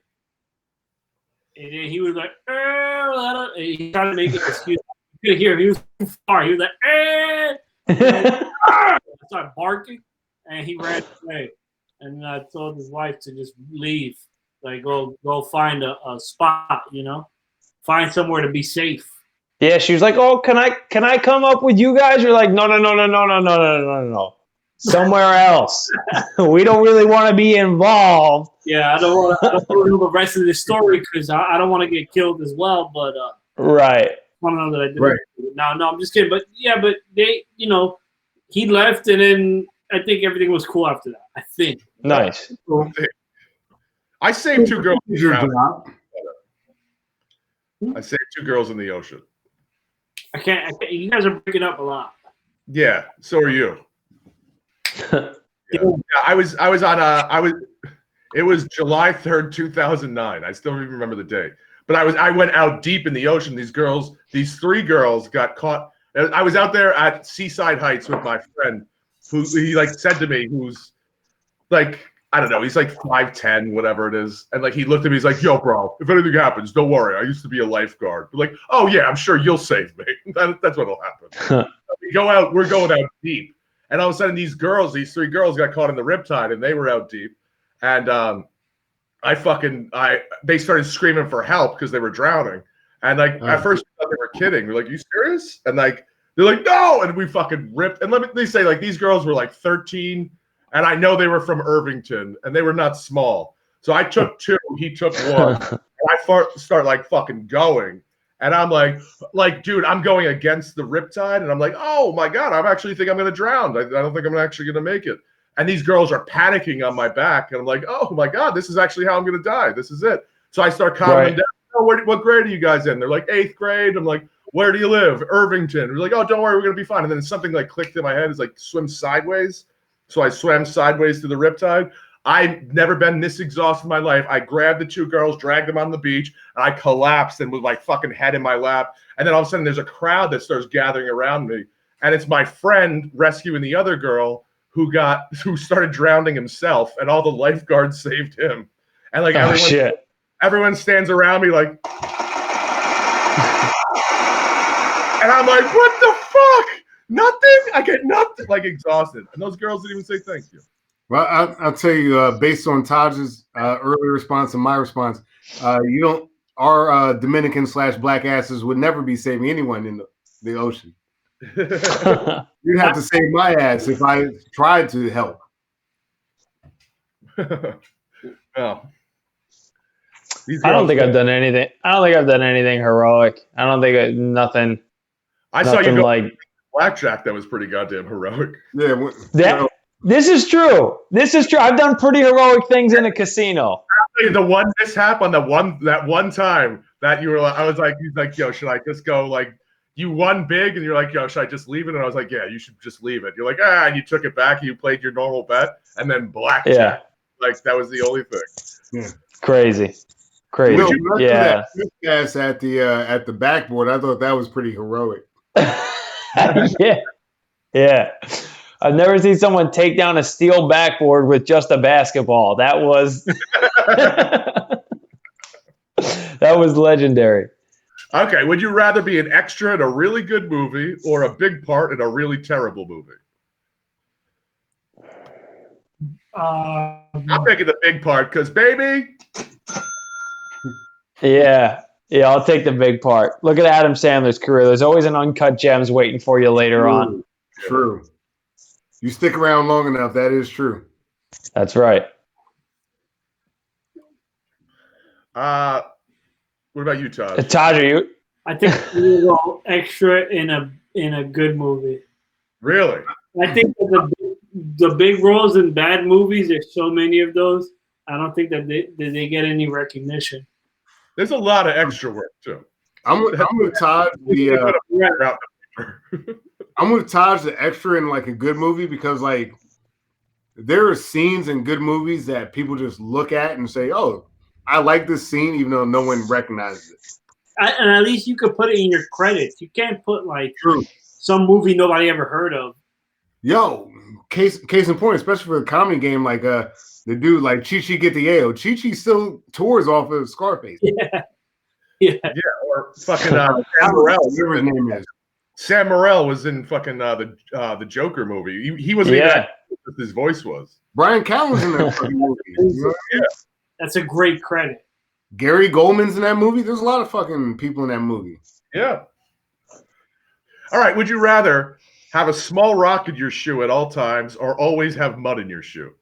And then he was like, and he tried to make an excuse. You could hear him. He was too far. He was like, "Eh!" I started barking, and he ran away. And I told his wife to just leave, like go find a spot, find somewhere to be safe. Yeah, she was like, "Oh, can I come up with you guys?" You're like, no. Somewhere else. We don't really want to be involved. Yeah, I don't want to know the rest of the story because I don't want to get killed as well. But right. I want to know that I did. Right. No, I'm just kidding. But yeah, but they, he left, and then I think everything was cool after that. I think. Nice. I saved 2 girls. I saved 2 girls in the ocean. I can't. You guys are breaking up a lot. Yeah, so are you. Yeah, I was on it was July 3rd, 2009. I still even remember the date. But I went out deep in the ocean. These 3 girls got caught. I was out there at Seaside Heights with my friend who he like said to me, who's like, I don't know, he's like 5'10", whatever it is. And like he looked at me, he's like, "Yo, bro, if anything happens, don't worry. I used to be a lifeguard." We're like, "Oh yeah, I'm sure you'll save me." That's what'll happen. We're going out deep. And all of a sudden, these 3 girls got caught in the riptide, and they were out deep. And they started screaming for help because they were drowning. And like at first, we thought they were kidding. We're like, "You serious?" And like they're like, "No!" And we fucking ripped. And let me say, like these girls were like 13, and I know they were from Irvington, and they were not small. So I took 2, he took 1. And I start like fucking going. And I'm like, dude, I'm going against the riptide. And I'm like, oh my God, I actually think I'm going to drown. I don't think I'm actually going to make it. And these girls are panicking on my back. And I'm like, oh my God, this is actually how I'm going to die. This is it. So I start calming them down. "Oh, what grade are you guys in?" They're like, 8th grade. I'm like, "Where do you live?" "Irvington." We're like, "Oh, don't worry, we're going to be fine." And then something like clicked in my head. It's like swim sideways. So I swam sideways to the riptide. I've never been this exhausted in my life. I grabbed the 2 girls, dragged them on the beach, and I collapsed and with my fucking head in my lap. And then all of a sudden there's a crowd that starts gathering around me. And it's my friend rescuing the other girl who started drowning himself, and all the lifeguards saved him. And like everyone stands around me like, and I'm like, "What the fuck? Nothing?" I get nothing, like exhausted. And those girls didn't even say thank you. Well, I'll tell you, based on Taj's early response and my response, our Dominican/black asses would never be saving anyone in the ocean. You'd have to save my ass if I tried to help. Well, I don't think I've done anything. I don't think I've done anything heroic. I don't think nothing. I saw you go like blackjack. That was pretty goddamn heroic. Yeah. This is true. I've done pretty heroic things in a casino. The one mishap on that one time that you were like, I was like, he's like, "Yo, should I just go?" Like, you won big, and you're like, "Yo, should I just leave it?" And I was like, "Yeah, you should just leave it." You're like, and you took it back. And you played your normal bet, and then blackjack. Yeah. Like that was the only thing. Yeah. Crazy. Yeah. That at the backboard, I thought that was pretty heroic. Yeah. I've never seen someone take down a steel backboard with just a basketball. That was that was legendary. Okay, would you rather be an extra in a really good movie or a big part in a really terrible movie? I'm picking the big part because, baby. Yeah, I'll take the big part. Look at Adam Sandler's career. There's always an uncut gems waiting for you later on. True. You stick around long enough, that is true. That's right. What about you, Todd? Taj, are you? I think we go extra in a good movie. Really? I think that the big roles in bad movies, there's so many of those. I don't think that they get any recognition. There's a lot of extra work too. I'm with Todd. I'm with Taj the extra in like a good movie because like there are scenes in good movies that people just look at and say, "Oh, I like this scene," even though no one recognizes it. And at least you could put it in your credits. You can't put like True. some movie nobody ever heard of. Yo, case in point, especially for a comedy game like the dude like Chi-Chi get the Yayo. Chi-Chi still tours off of Scarface. Yeah. Or fucking Sam Morril. Whatever his name is. Sam Morril was in fucking the Joker movie. He wasn't even as good as his voice was. Brian Callen's in that fucking movie. You know? Yeah. That's a great credit. Gary Goldman's in that movie. There's a lot of fucking people in that movie. Yeah. All right. Would you rather have a small rock in your shoe at all times or always have mud in your shoe?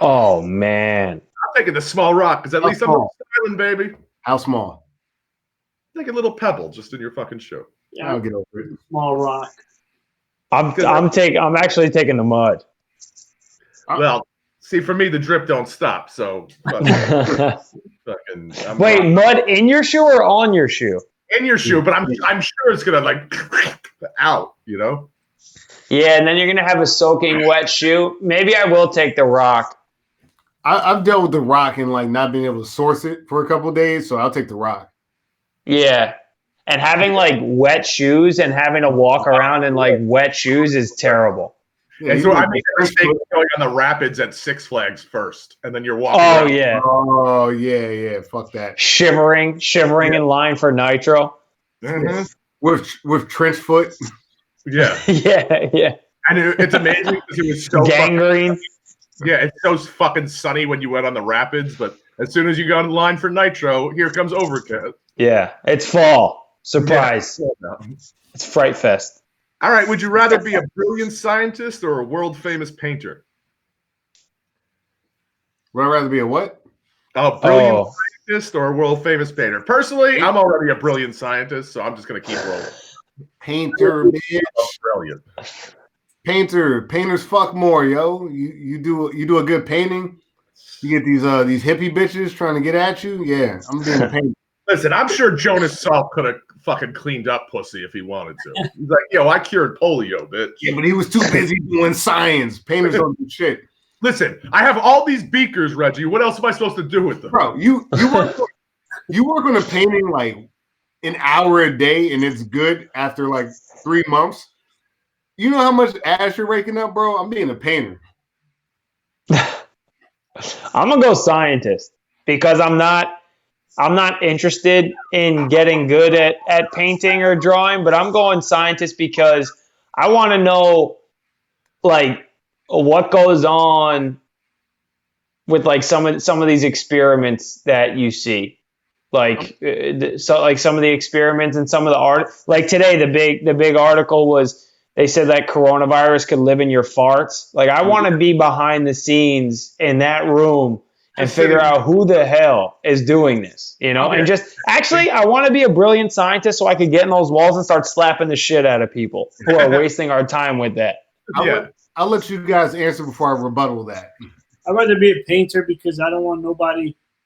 Oh man. I'm taking the small rock because at least I'm not styling, baby. How small? Take a little pebble just in your fucking shoe. Yeah, I'll get over it. small rock. I'm actually taking the mud. Well, see, for me, the drip don't stop. So, Wait, mud in your shoe or on your shoe? In your shoe, but I'm sure it's gonna like out. You know. Yeah, and then you're gonna have a soaking wet shoe. Maybe I will take the rock. I've dealt with the rock and like not being able to source it for a couple of days, so I'll take the rock. Yeah. And having like wet shoes and having to walk around in like wet shoes is terrible. Yeah, And so I made the mistake of going on the rapids at Six Flags first, and then you're walking. Oh around. yeah. Oh yeah, fuck that. Shivering in line for nitro. Mm-hmm. With trench foot. Yeah. yeah. And it's amazing because it was so gangrene. Yeah, it's so fucking sunny when you went on the rapids, but as soon as you got in line for nitro, here comes overcast. Yeah, it's fall. Surprise. Yeah. It's Fright Fest. All right, would you rather be a brilliant scientist or a world-famous painter? Would I rather be a what? A brilliant scientist or a world-famous painter? Personally, I'm already a brilliant scientist, so I'm just going to keep rolling. Painter, bitch. Brilliant. Painters fuck more, yo. You do a good painting. You get these hippie bitches trying to get at you. Yeah, I'm being a painter. Listen, I'm sure Jonas Salk could have fucking cleaned up pussy if he wanted to. He's like, yo, I cured polio, bitch. Yeah, but he was too busy doing science. Painters don't do shit. Listen, I have all these beakers, Reggie. What else am I supposed to do with them? Bro, you work on a painting like an hour a day and it's good after like 3 months. You know how much ass you're raking up, bro? I'm being a painter. I'm gonna go scientist because I'm not interested in getting good at painting or drawing, but I'm going scientist because I want to know like what goes on with like some of these experiments that you see. Like like some of the experiments and some of the art. Like today, the big article was they said that coronavirus could live in your farts. Like I want to be behind the scenes in that room and figure out who the hell is doing this, you know? And just actually, I want to be a brilliant scientist so I could get in those walls and start slapping the shit out of people who are wasting our time with that. I'll let you guys answer before I rebuttal that. I'd rather be a painter because I don't want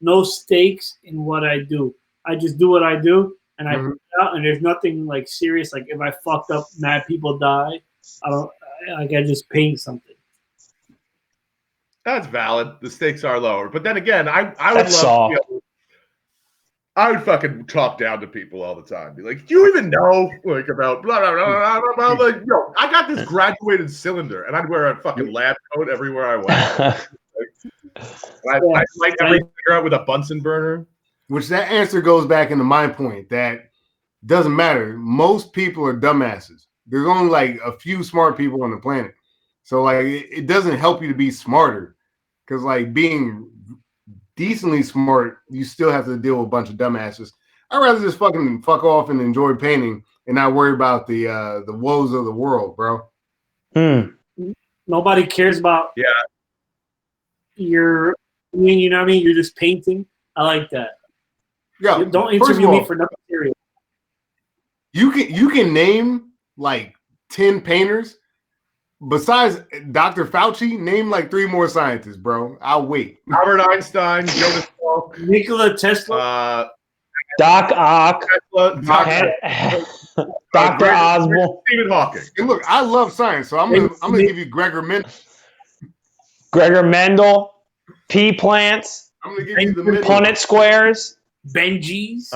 no stakes in what I do. I just do what I do, and I put it out, and there's nothing like serious. Like if I fucked up, mad people die. I just paint something. That's valid. The stakes are lower, but then again, I would That's love. soft. I would fucking talk down to people all the time. Be like, "Do you even know like about blah blah blah blah blah?" Like, yo, I got this graduated cylinder, and I'd wear a fucking lab coat everywhere I went. I light everything out with a Bunsen burner. Which that answer goes back into my point that doesn't matter. Most people are dumbasses. There's only like a few smart people on the planet. So like it doesn't help you to be smarter. Because like being decently smart, you still have to deal with a bunch of dumbasses. I'd rather just fucking fuck off and enjoy painting and not worry about the woes of the world, bro. Nobody cares about your. You know what I mean? You're just painting. I like that. Yeah. Don't interview me for nothing serious. You can name like 10 painters. Besides Dr. Fauci, name like 3 more scientists, bro. I'll wait. Albert Einstein, Jonas Salk, Nikola Tesla, Doc Ock, Dr. Oswald, Stephen Hawking. And look, I love science, so I'm gonna give you Gregor Mendel, pea plants, I'm gonna give you the middle. Punnett squares, Benji's.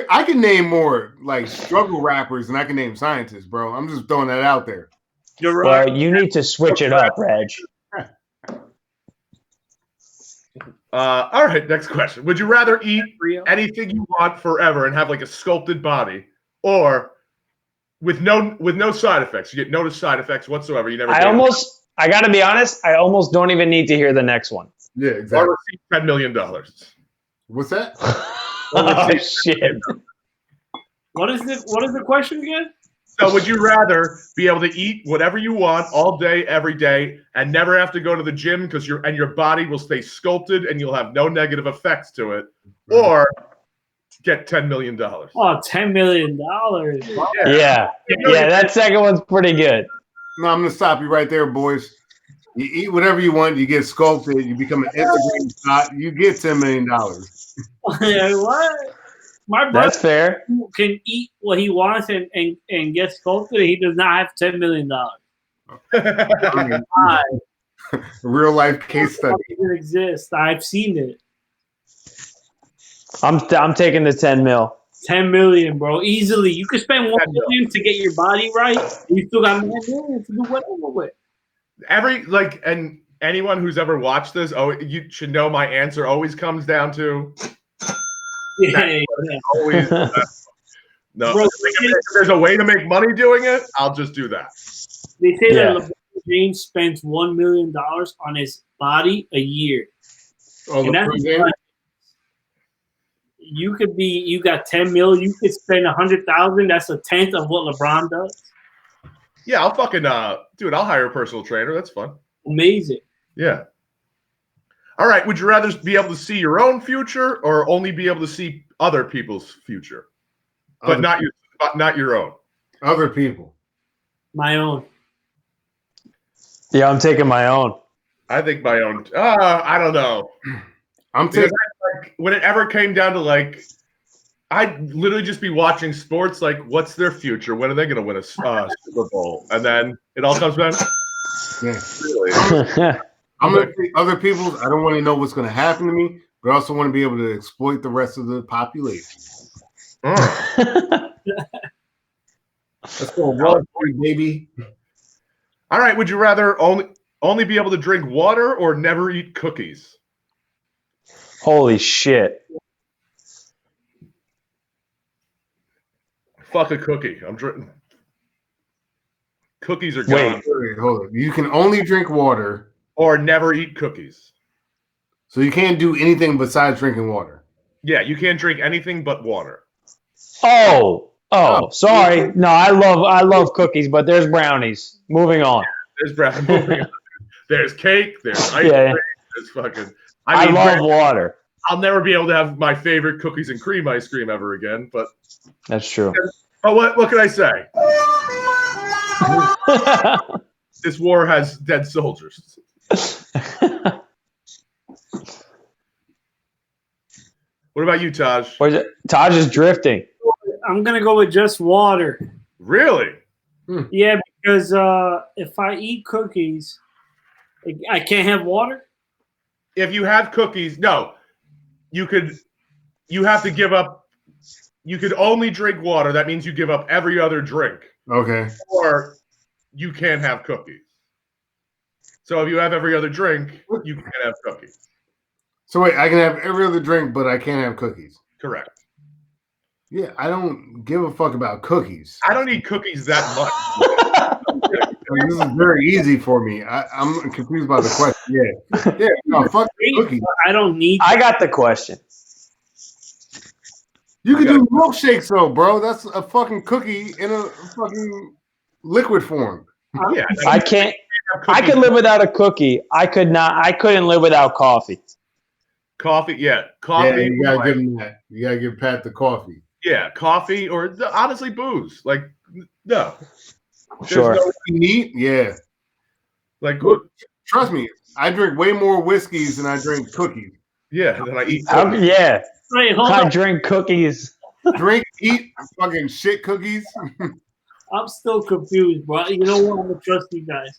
I can name more like struggle rappers than I can name scientists, bro. I'm just throwing that out there. You're right. Well, you need to switch it up, Reg. All right, next question. Would you rather eat anything you want forever and have like a sculpted body, or with no side effects? You get no side effects whatsoever. You never. I gotta be honest. I almost don't even need to hear the next one. Yeah, exactly. Or receive $10 million. What's that? Oh shit! What is the question again? So, would you rather be able to eat whatever you want all day, every day, and never have to go to the gym because your body will stay sculpted and you'll have no negative effects to it, or get $10 million? Oh, $10 million. Yeah, that second one's pretty good. No, I'm gonna stop you right there, boys. You eat whatever you want, you get sculpted, you become an Instagram shot, you get $10 million. What? My brother That's fair. can eat what he wants and get sculpted. He does not have $10 million. Real life case study. It doesn't exist. I've seen it. I'm taking the 10 mil. 10 million, bro. Easily. You could spend 1 million to get your body right. And you still got 1 million to do whatever with. And anyone who's ever watched this, you should know my answer always comes down to always. No, bro, if there's a way to make money doing it, I'll just do that. They say that LeBron James spends $1 million on his body a year. Oh, and that's you got 10 mil, you could spend 100,000. That's a tenth of what LeBron does. Yeah, I'll fucking dude, I'll hire a personal trainer. That's fun. Amazing. Yeah. All right. Would you rather be able to see your own future or only be able to see other people's future, but not your own? Other people. My own. Yeah, I'm taking my own. I think my own. I don't know. I'm taking. When it ever came down to I'd literally just be watching sports. Like, what's their future? When are they going to win a Super Bowl? And then it all comes back. Yeah. Really? I'm going to take other people's. I don't want to know what's going to happen to me, but I also want to be able to exploit the rest of the population. Let's go, Wall Street, baby. All right. Would you rather only be able to drink water or never eat cookies? Holy shit. Fuck a cookie. I'm drinking. Cookies are gone. Wait, hold on. You can only drink water. Or never eat cookies. So you can't do anything besides drinking water. Yeah, you can't drink anything but water. Oh, sorry. No, I love cookies, but there's brownies. Moving on. There's brownies. There's cake. There's ice cream. There's fucking. I love water. I'll never be able to have my favorite cookies and cream ice cream ever again, but that's true. Oh, what can I say? This war has dead soldiers. What about you, Taj? Taj is drifting. I'm gonna go with just water. Really? Yeah, because if I eat cookies, I can't have water. If you have cookies, no. You have to give up. You could only drink water. That means you give up every other drink. Okay. Or you can't have cookies. So if you have every other drink, you can't have cookies. So wait, I can have every other drink, but I can't have cookies. Correct. Yeah, I don't give a fuck about cookies. I don't eat cookies that much. This is very easy for me. I'm confused by the question. Yeah. No, fuck cookies. I don't need. I got the question. You can do milkshakes though, bro. That's a fucking cookie in a fucking liquid form. Yeah, I can't. I could live without a cookie. I could not. I couldn't live without coffee. Coffee. Yeah, Yeah, coffee. you gotta give him that. You gotta give Pat the coffee. Yeah, coffee or honestly booze. Like no. Sure. No meat. Yeah. Like Trust me, I drink way more whiskeys than I drink cookies. yeah, then I eat. Yeah. Wait, hold I on. drink cookies. Eat fucking shit cookies. I'm still confused, bro. You know what? I'm gonna trust you guys.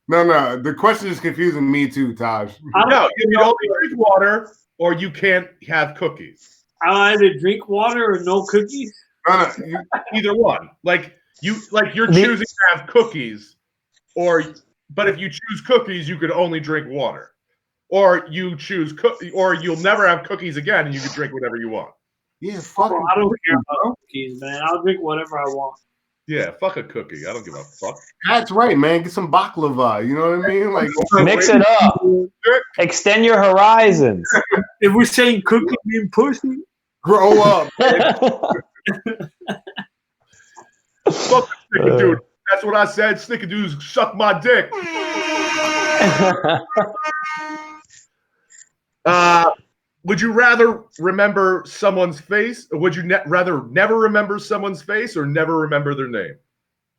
No. The question is confusing me too, Taj. No, you can only drink water or you can't have cookies. I'll either drink water or no cookies. No, Either one. You're choosing to have cookies, but if you choose cookies, you could only drink water. Or you choose or you'll never have cookies again and you can drink whatever you want. yeah, fucking. I don't care about cookies, man. I'll drink whatever I want. Yeah, fuck a cookie. I don't give a fuck. That's right, man. Get some baklava. You know what I mean? Like Mix it up. Extend your horizons. If we're saying cookie and pussy, grow up. Fuck Snickerdoodle. That's what I said. Snickerdoodles suck my dick. Would you rather remember someone's face? Or would you rather never remember someone's face or never remember their name?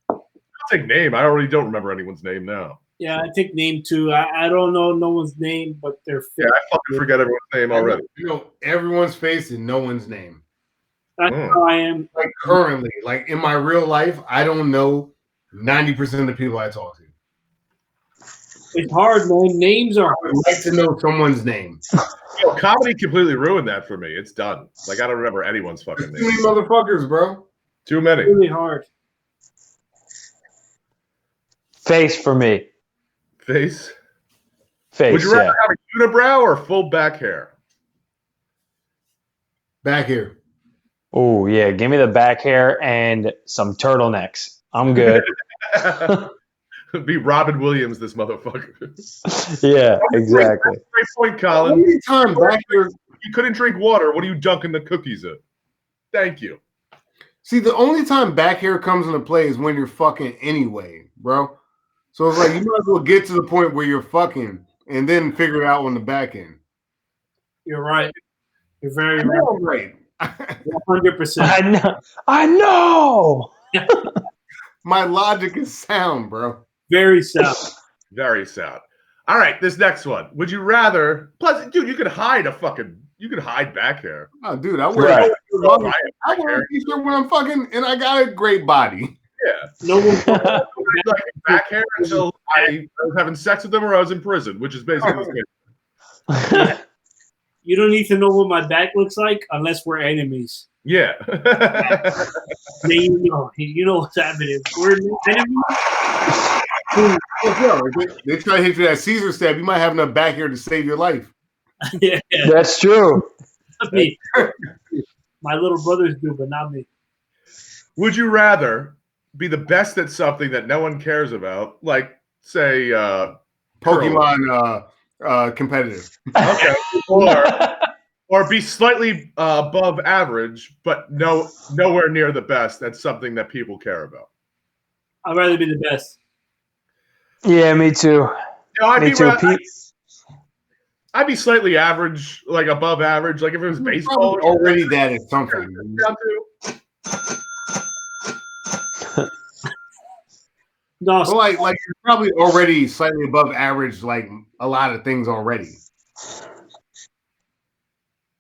I'll take name. I already don't remember anyone's name now. yeah, I take name too. I don't know no one's name, but their face. Yeah, I fucking forget everyone's name already. You know everyone's face and no one's name. That's how I am. Like currently, like in my real life, I don't know 90% of the people I talk to. It's hard, man. Names are I hard. would like to know someone's name. Comedy completely ruined that for me. It's done. Like I don't remember anyone's fucking Too many name. motherfuckers, bro. Too many. Really hard. Face for me. Face. Face. Would you rather Yeah. have a unibrow or full back hair? Back here. Oh yeah. Give me the back hair and some turtlenecks. I'm good. Be Robin Williams, this motherfucker. Yeah. Exactly. Great point, Colin. Only time back here. You couldn't drink water. What are you dunking the cookies in? Thank you. See, the only time back here comes into play is when you're fucking anyway, bro. So it's like you might as well get to the point where you're fucking and then figure it out on the back end. You're right. You're very I right. know I'm right. 100%. I know. My logic is sound, bro. Very sound. Very sound. All right, this next one. Would you rather? Plus, dude, you could hide back hair. Oh, dude, I wear Right. I wear a t-shirt when I'm fucking, and I got a great body. Yeah, No one. like back hair until I was having sex with them or I was in prison, which is basically the same. You don't need to know what my back looks like unless we're enemies. Yeah. Then you know what's happening. We're enemies. They try to hit you that Caesar stab. You might have enough back here to save your life. Yeah, That's true. not me. My little brothers do, but not me. Would you rather be the best at something that no one cares about, like say Pokemon competitive. okay, or be slightly above average, but nowhere near the best at something that people care about? I'd rather be the best. Yeah, me too. Me too. I'd be slightly average, like above average. Like if it was baseball, Already that is something. down to. No, So like you're probably already slightly above average, like a lot of things already.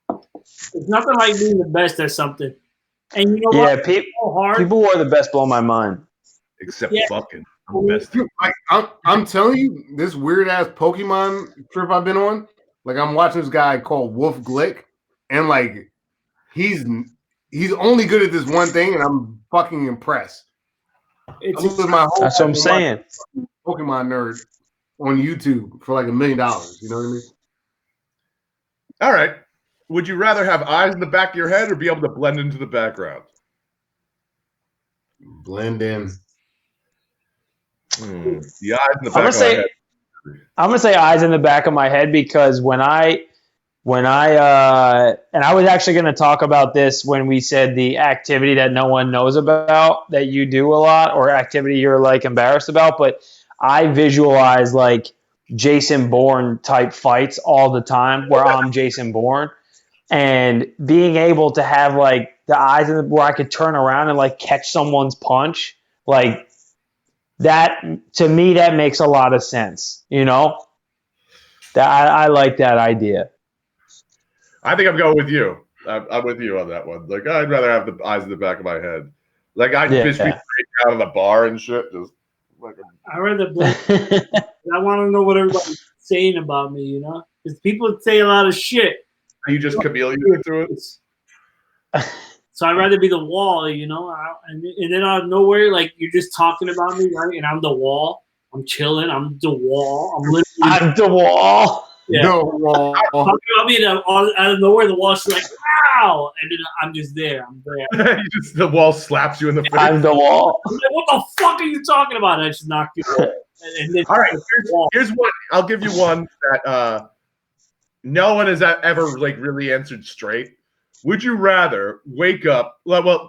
it's nothing like being the best at something. And you know Yeah, what? It's so hard. people who are the best blow my mind. Except Yeah. fucking I'm the best. Dude, I'm telling you, this weird ass Pokemon trip I've been on. Like I'm watching this guy called Wolf Glick, and like he's only good at this one thing, and I'm fucking impressed. It's I'm with my whole That's what I'm saying. Pokemon nerd on YouTube for like $1 million. You know what I mean? All right. Would you rather have eyes in the back of your head or be able to blend into the background? Blend in. The eyes in the back of my head. I'm gonna say eyes in the back of my head because when I when and I was actually going to talk about this when we said the activity that no one knows about that you do a lot, or activity you're like embarrassed about, but I visualize like Jason Bourne type fights all the time where I'm Jason Bourne, and being able to have like the eyes where I could turn around and like catch someone's punch, like that, to me, that makes a lot of sense. You know, that I like that idea. I think I'm going with you. I'm with you on that one. Like, I'd rather have the eyes in the back of my head. Like, I'd just be out of the bar and shit. Just like I rather I want to know what everybody's saying about me, you know? Because people say a lot of shit. You just chameleon through it? So I'd rather be the wall, you know? And then out of nowhere, like, you're just talking about me, right? And I'm the wall. I'm chilling. I'm the wall. I'm the wall. Yeah. The wall. Talking about me, and out of nowhere, the wall's like, wow! And then I'm just there. I'm there. The wall slaps you in the face. I'm the wall. I'm like, what the fuck are you talking about? And I just knocked you over. And then all right, here's one. I'll give you one that no one has ever like really answered straight. Would you rather wake up,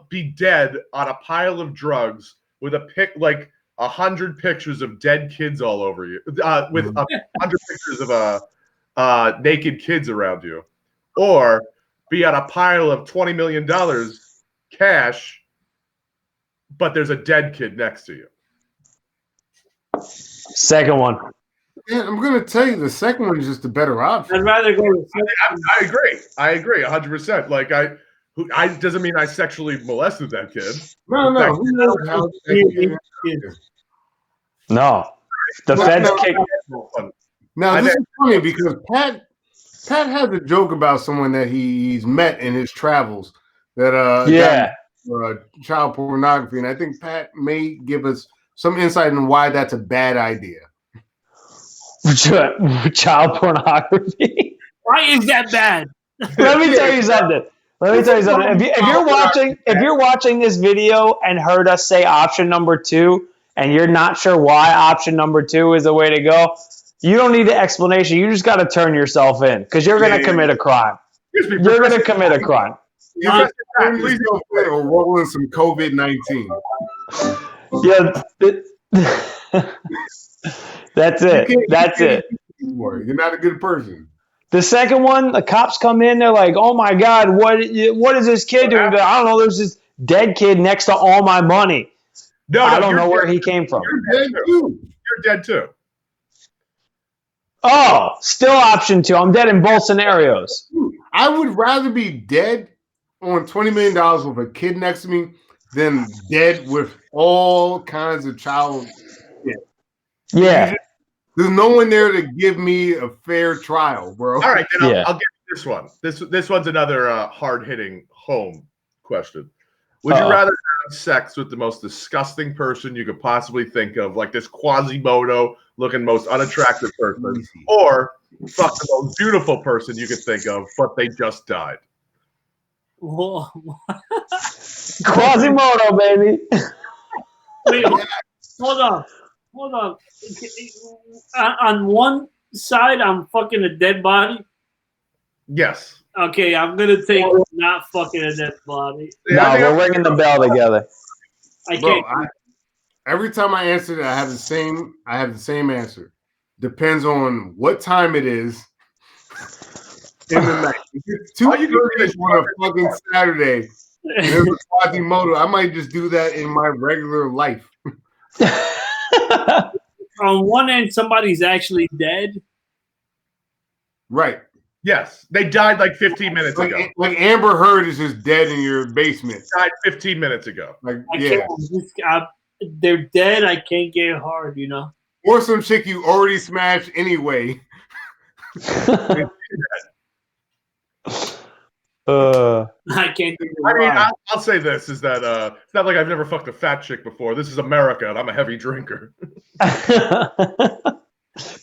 be dead on a pile of drugs with a 100 pictures of dead kids all over you, with 100 pictures of naked kids around you, or be on a pile of $20 million cash, but there's a dead kid next to you? Second one. Yeah, I'm gonna tell you the second one is just a better option. I'd rather go with I agree 100%. Like I doesn't mean I sexually molested that kid. No. No. The feds kick. Now this is funny because Pat has a joke about someone that he's met in his travels that got child pornography, and I think Pat may give us some insight on why that's a bad idea. Child pornography. Why is that bad? Let me tell you something. If you're watching this video and heard us say option number 2, and you're not sure why option number 2 is the way to go, you don't need an explanation. You just got to turn yourself in because you're going to commit a crime. You're going to commit a crime. Please go or roll in some COVID-19. Yeah. That's it. That's it. You're not a good person. The second one, the cops come in. They're like, "Oh my God, what is this kid doing?" I don't know. There's this dead kid next to all my money. I don't know where he came from. You're dead too. You're dead too. Oh, still option 2. I'm dead in both scenarios. I would rather be dead on $20 million with a kid next to me than dead with all kinds of child shit. Yeah. There's no one there to give me a fair trial, bro. All right, then I'll give you this one. This one's another hard-hitting home question. Would you rather have sex with the most disgusting person you could possibly think of, like this Quasimodo-looking most unattractive person, or fuck the most beautiful person you could think of, but they just died? Quasimodo, baby. Wait, hold on. On one side, I'm fucking a dead body. Yes. Okay, I'm gonna take not fucking a dead body. No, we're ringing the bell together. I can't. Every time I answer it, I have the same answer. Depends on what time it is in the night. If it's 2:30 on a fucking Saturday, and there's a Quasimodo, I might just do that in my regular life. On one end, somebody's actually dead. Right. Yes. They died like 15 minutes ago. Like Amber Heard is just dead in your basement. Died 15 minutes ago. Like, They're dead. I can't get hard, you know. Or some chick you already smashed anyway. I can't do it. I mean, I'll say this is that it's not like I've never fucked a fat chick before. This is America, and I'm a heavy drinker.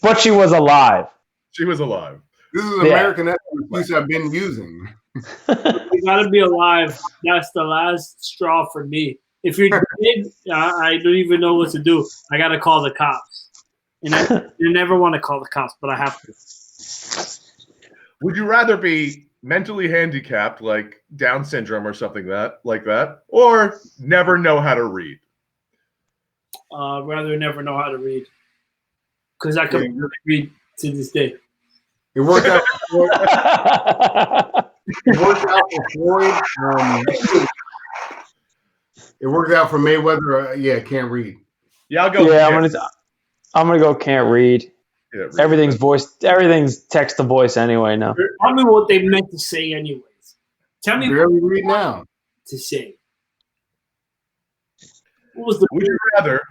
But she was alive. She was alive. This is American. That's the excuse I've been using. You gotta be alive. That's the last straw for me. If you're dead, I don't even know what to do. I gotta call the cops. And I never want to call the cops, but I have to. Would you rather be mentally handicapped, like Down syndrome or something like that, or never know how to read? Rather never know how to read, because I can read to this day. It worked out. It worked out for Floyd. It worked out for Mayweather. Yeah, can't read. Yeah, I'll go. Yeah, I'm gonna go. Can't read. Yeah, Everything's voice. Everything's text to voice anyway now. Tell me what they meant to say, anyways. Tell me Barely read now. To say. What was the? Would you rather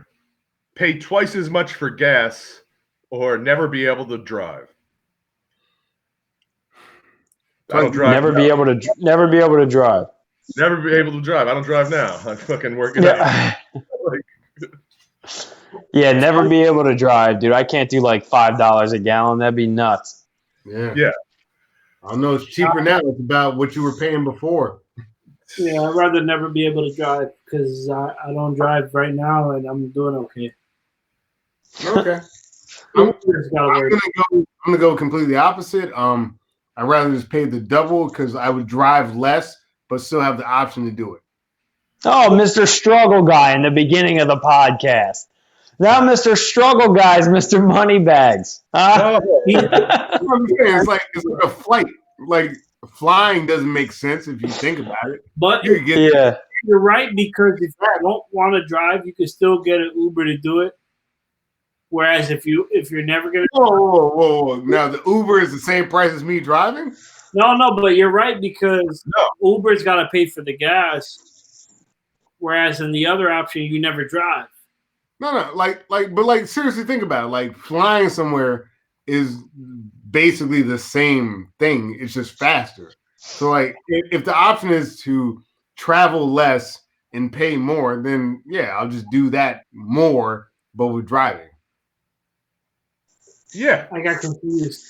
pay twice as much for gas or never be able to drive? I don't drive. Never be able to drive. Never be able to drive. I don't drive now. I'm fucking working out. Yeah, never be able to drive, dude. I can't do like $5 a gallon. That'd be nuts. Yeah. I know it's cheaper now. It's about what you were paying before. Yeah, I'd rather never be able to drive because I don't drive right now and I'm doing okay. Okay. I'm gonna go completely opposite. I'd rather just pay the double because I would drive less, but still have the option to do it. Oh, Mr. Struggle Guy in the beginning of the podcast. Now Mr. Struggle Guy is Mr. Moneybags. It's like a flight. Like flying doesn't make sense if you think about it. But you're right, because if you don't want to drive, you can still get an Uber to do it. Whereas if you're never gonna whoa. Now the Uber is the same price as me driving? No, but you're right, because Uber's gotta pay for the gas. Whereas in the other option you never drive. No, but seriously think about it. Like flying somewhere is basically the same thing. It's just faster. So like if the option is to travel less and pay more, then yeah, I'll just do that more, but with driving. Yeah. I got confused.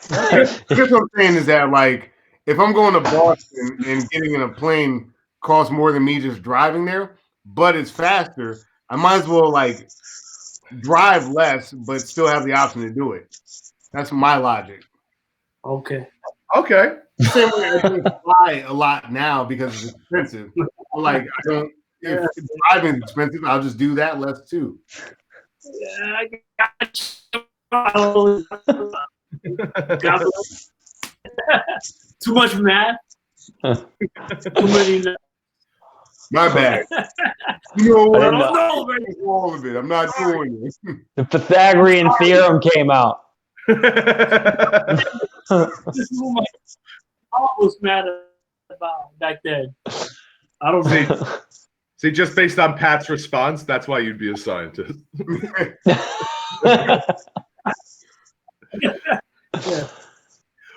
That's what I'm saying is that, like, if I'm going to Boston and getting in a plane costs more than me just driving there, but it's faster, I might as well, like, drive less, but still have the option to do it. That's my logic. Okay. Same way I don't fly a lot now because it's expensive. Like, if driving is expensive, I'll just do that less too. Yeah, I got too much math. Too many. My bad. You know what? I don't know, man. All of it. I'm not doing this. The Pythagorean theorem came out. This is what I was mad about back then. I don't know. See, just based on Pat's response, that's why you'd be a scientist. Yeah.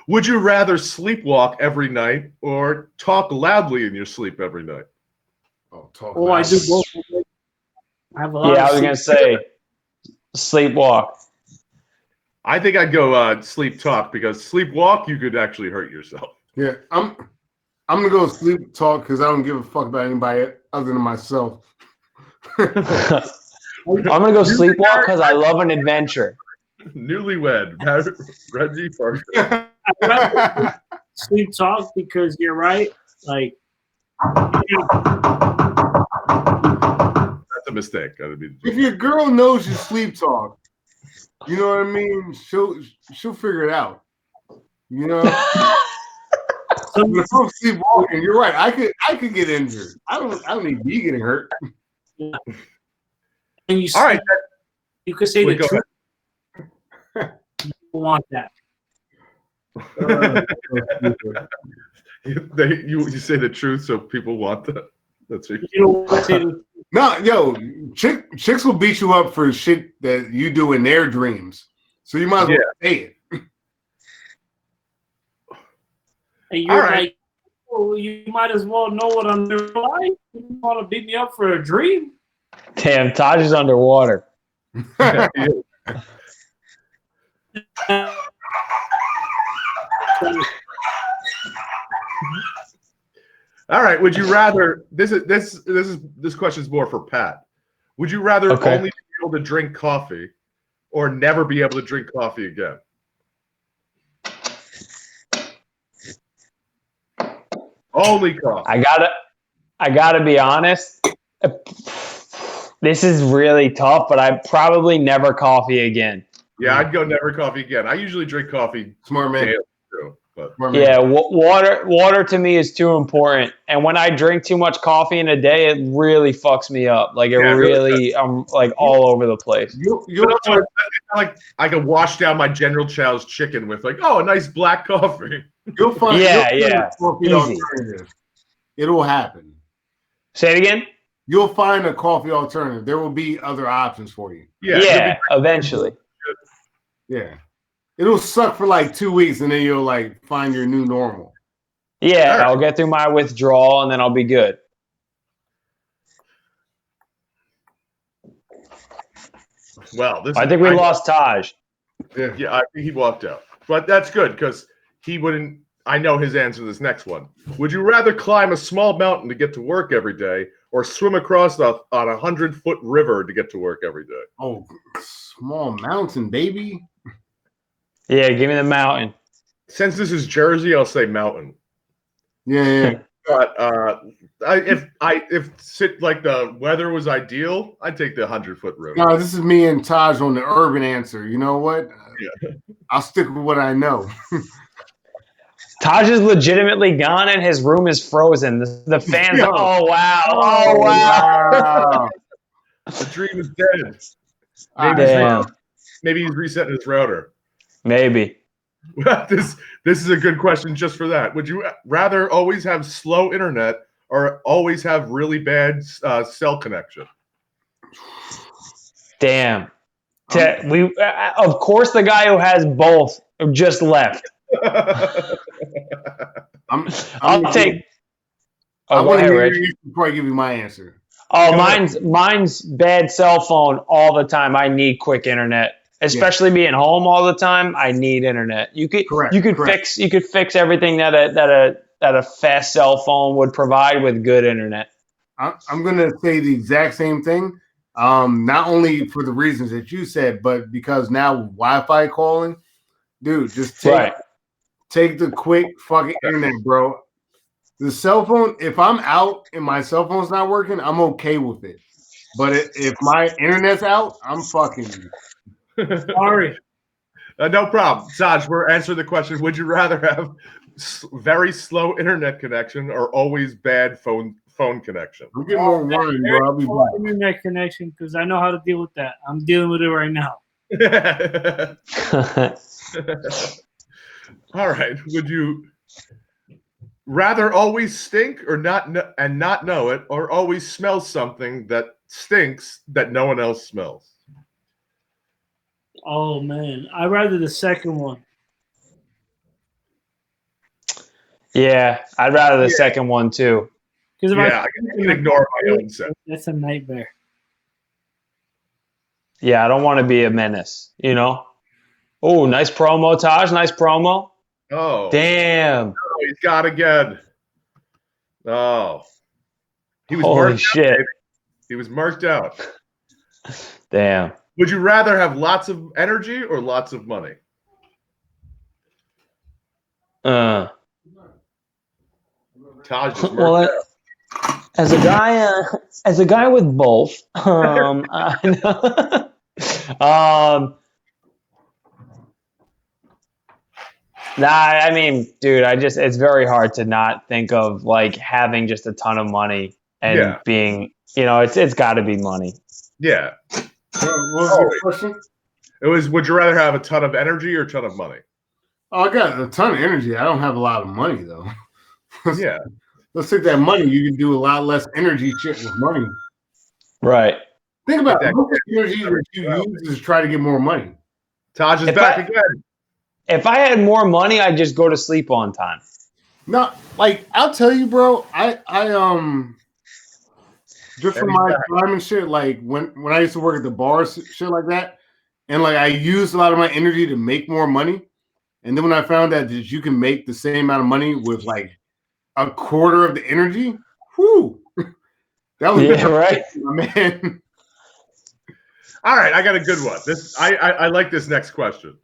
Would you rather sleepwalk every night or talk loudly in your sleep every night? Oh, I do both. I have a lot. Yeah, I was gonna say sleepwalk. I think I'd go sleep talk, because sleepwalk you could actually hurt yourself. Yeah, I'm gonna go sleep talk because I don't give a fuck about anybody other than myself. I'm gonna go sleepwalk because I love an adventure. Newlywed, Reggie Parker. Sleep talk because you're right. Like, that's a mistake. If your girl knows you sleep talk, you know what I mean? She'll figure it out. You know. If I'm sleepwalking, you're right. I could get injured. I don't need you getting hurt. Yeah. And you all right. You could say the truth. You don't want that. You say the truth, so people want that. That's it. You don't want to say the No, yo, chicks will beat you up for shit that you do in their dreams. So you might as well say it. And you're like, well, you might as well know what I'm doing. You want to beat me up for a dream? Damn, Taj is underwater. All right. Would you rather? This question is more for Pat. Would you rather only be able to drink coffee, or never be able to drink coffee again? Only coffee. I gotta be honest. This is really tough, but I probably never coffee again. Yeah, I'd go never coffee again. I usually drink coffee Smart man. daily too, but Yeah, water to me is too important. And when I drink too much coffee in a day, it really fucks me up. Like I'm like all over the place. But also, it's like I can wash down my General Chow's chicken with like, a nice black coffee. You'll find Yeah, a coffee easy. alternative. It'll happen. Say it again. You'll find a coffee alternative. There will be other options for you. Yeah, eventually. Yeah. It'll suck for like 2 weeks and then you'll like find your new normal. Yeah, All right. I'll get through my withdrawal and then I'll be good. Well, I think we lost Taj. Yeah, I think he walked out. But that's good because he wouldn't. I know his answer to this next one. Would you rather climb a small mountain to get to work every day or swim across on a 100-foot river to get to work every day? Oh, small mountain, baby. Yeah, give me the mountain. Since this is Jersey, I'll say mountain. Yeah. But if the weather was ideal, I'd take the 100-foot river. No, this is me and Taj on the urban answer. You know what? Yeah. I'll stick with what I know. Taj is legitimately gone and his room is frozen. The fans. Yo. Oh wow! Oh, wow! The dream is dead. Damn. Maybe he's resetting his router. Maybe. This is a good question just for that. Would you rather always have slow internet or always have really bad cell connection? Damn. Of course, the guy who has both just left. I'll take. I Oh, want go to ahead, Rich. before I give you my answer. Oh, mine's bad cell phone all the time. I need quick internet, especially being home all the time. I need internet. You could fix everything that a fast cell phone would provide with good internet. I'm gonna say the exact same thing. Not only for the reasons that you said, but because now Wi-Fi calling, dude, just take the quick fucking internet, bro. The cell phone, if I'm out and my cell phone's not working, I'm okay with it. But if my internet's out, I'm fucking Sorry. No problem. Saj, we're answering the question. Would you rather have very slow internet connection or always bad phone connection? I'm getting more worried, bro. I'll be back. Internet connection, because I know how to deal with that. I'm dealing with it right now. All right. Would you rather always stink or not know it, or always smell something that stinks that no one else smells? Oh man, I'd rather the second one. Yeah, I'd rather the second one too. Because I can ignore my own sense. That's a nightmare. Yeah, I don't want to be a menace, you know? Oh, nice promo, Taj. Nice promo. Oh. Damn. Oh, he's got again. Oh. He was Holy shit. out, he was marked out. Damn. Would you rather have lots of energy or lots of money? Taj is well, as a guy with both, Nah, I mean, dude, it's very hard to not think of like having just a ton of money and being, it's got to be money. Yeah. What was your question? It was, would you rather have a ton of energy or a ton of money? Oh, I got a ton of energy. I don't have a lot of money though. Yeah. Let's take that money. You can do a lot less energy shit with money. Right. Think about it. Most energy that you use is to try to get more money. Taj is back again. If I had more money, I'd just go to sleep on time. No, like I'll tell you, bro. I just for my time and shit. Like when I used to work at the bars, shit like that, and like I used a lot of my energy to make more money. And then when I found out that you can make the same amount of money with like a quarter of the energy, whoo, that was right, man. All right, I got a good one. I like this next question.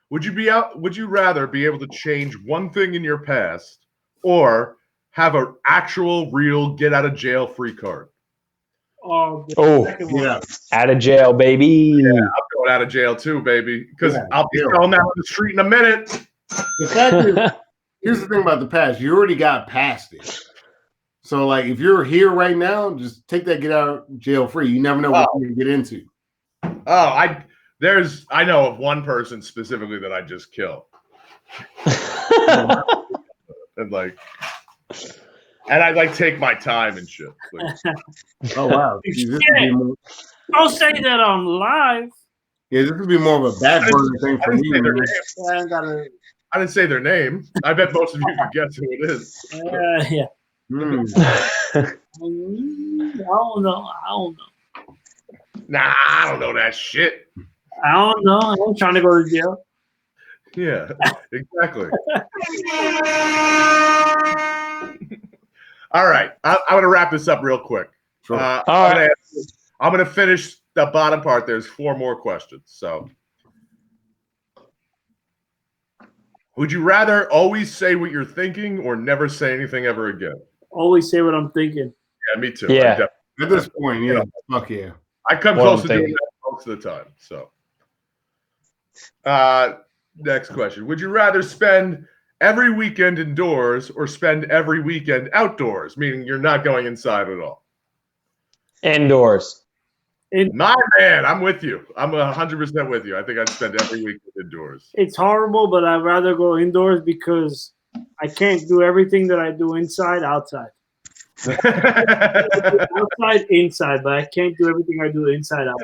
Would you rather be able to change one thing in your past or have an actual real get out of jail free card? Oh, Yeah. Out of jail, baby. Yeah, I'm going out of jail too, baby, because I'll be selling that on the street in a minute. The fact is, here's the thing about the past. You already got past it. So, like, if you're here right now, just take that get out of jail free. You never know what you're going to get into. Oh, I know of one person specifically that I just killed. And I like take my time and shit. Like, oh wow! Don't say that on live. Yeah, this would be more of a back burner thing for me. I didn't say their name. I bet most of you can guess who it is. Yeah. I don't know. Nah, I don't know that shit. I don't know. I'm trying to go to jail. Yeah, exactly. All right, I'm going to wrap this up real quick. Sure. I'm going to finish the bottom part. There's 4 more questions. So, would you rather always say what you're thinking or never say anything ever again? Always say what I'm thinking. Yeah, me too. Yeah. At this point, yeah. Fuck yeah. I come close to doing that most of the time. So, next question. Would you rather spend every weekend indoors or spend every weekend outdoors, meaning you're not going inside at all? Indoors. My man, I'm with you. I'm 100% with you. I think I'd spend every weekend indoors. It's horrible, but I'd rather go indoors because I can't do everything that I do inside outside. Outside, inside, but I can't do everything I do inside out.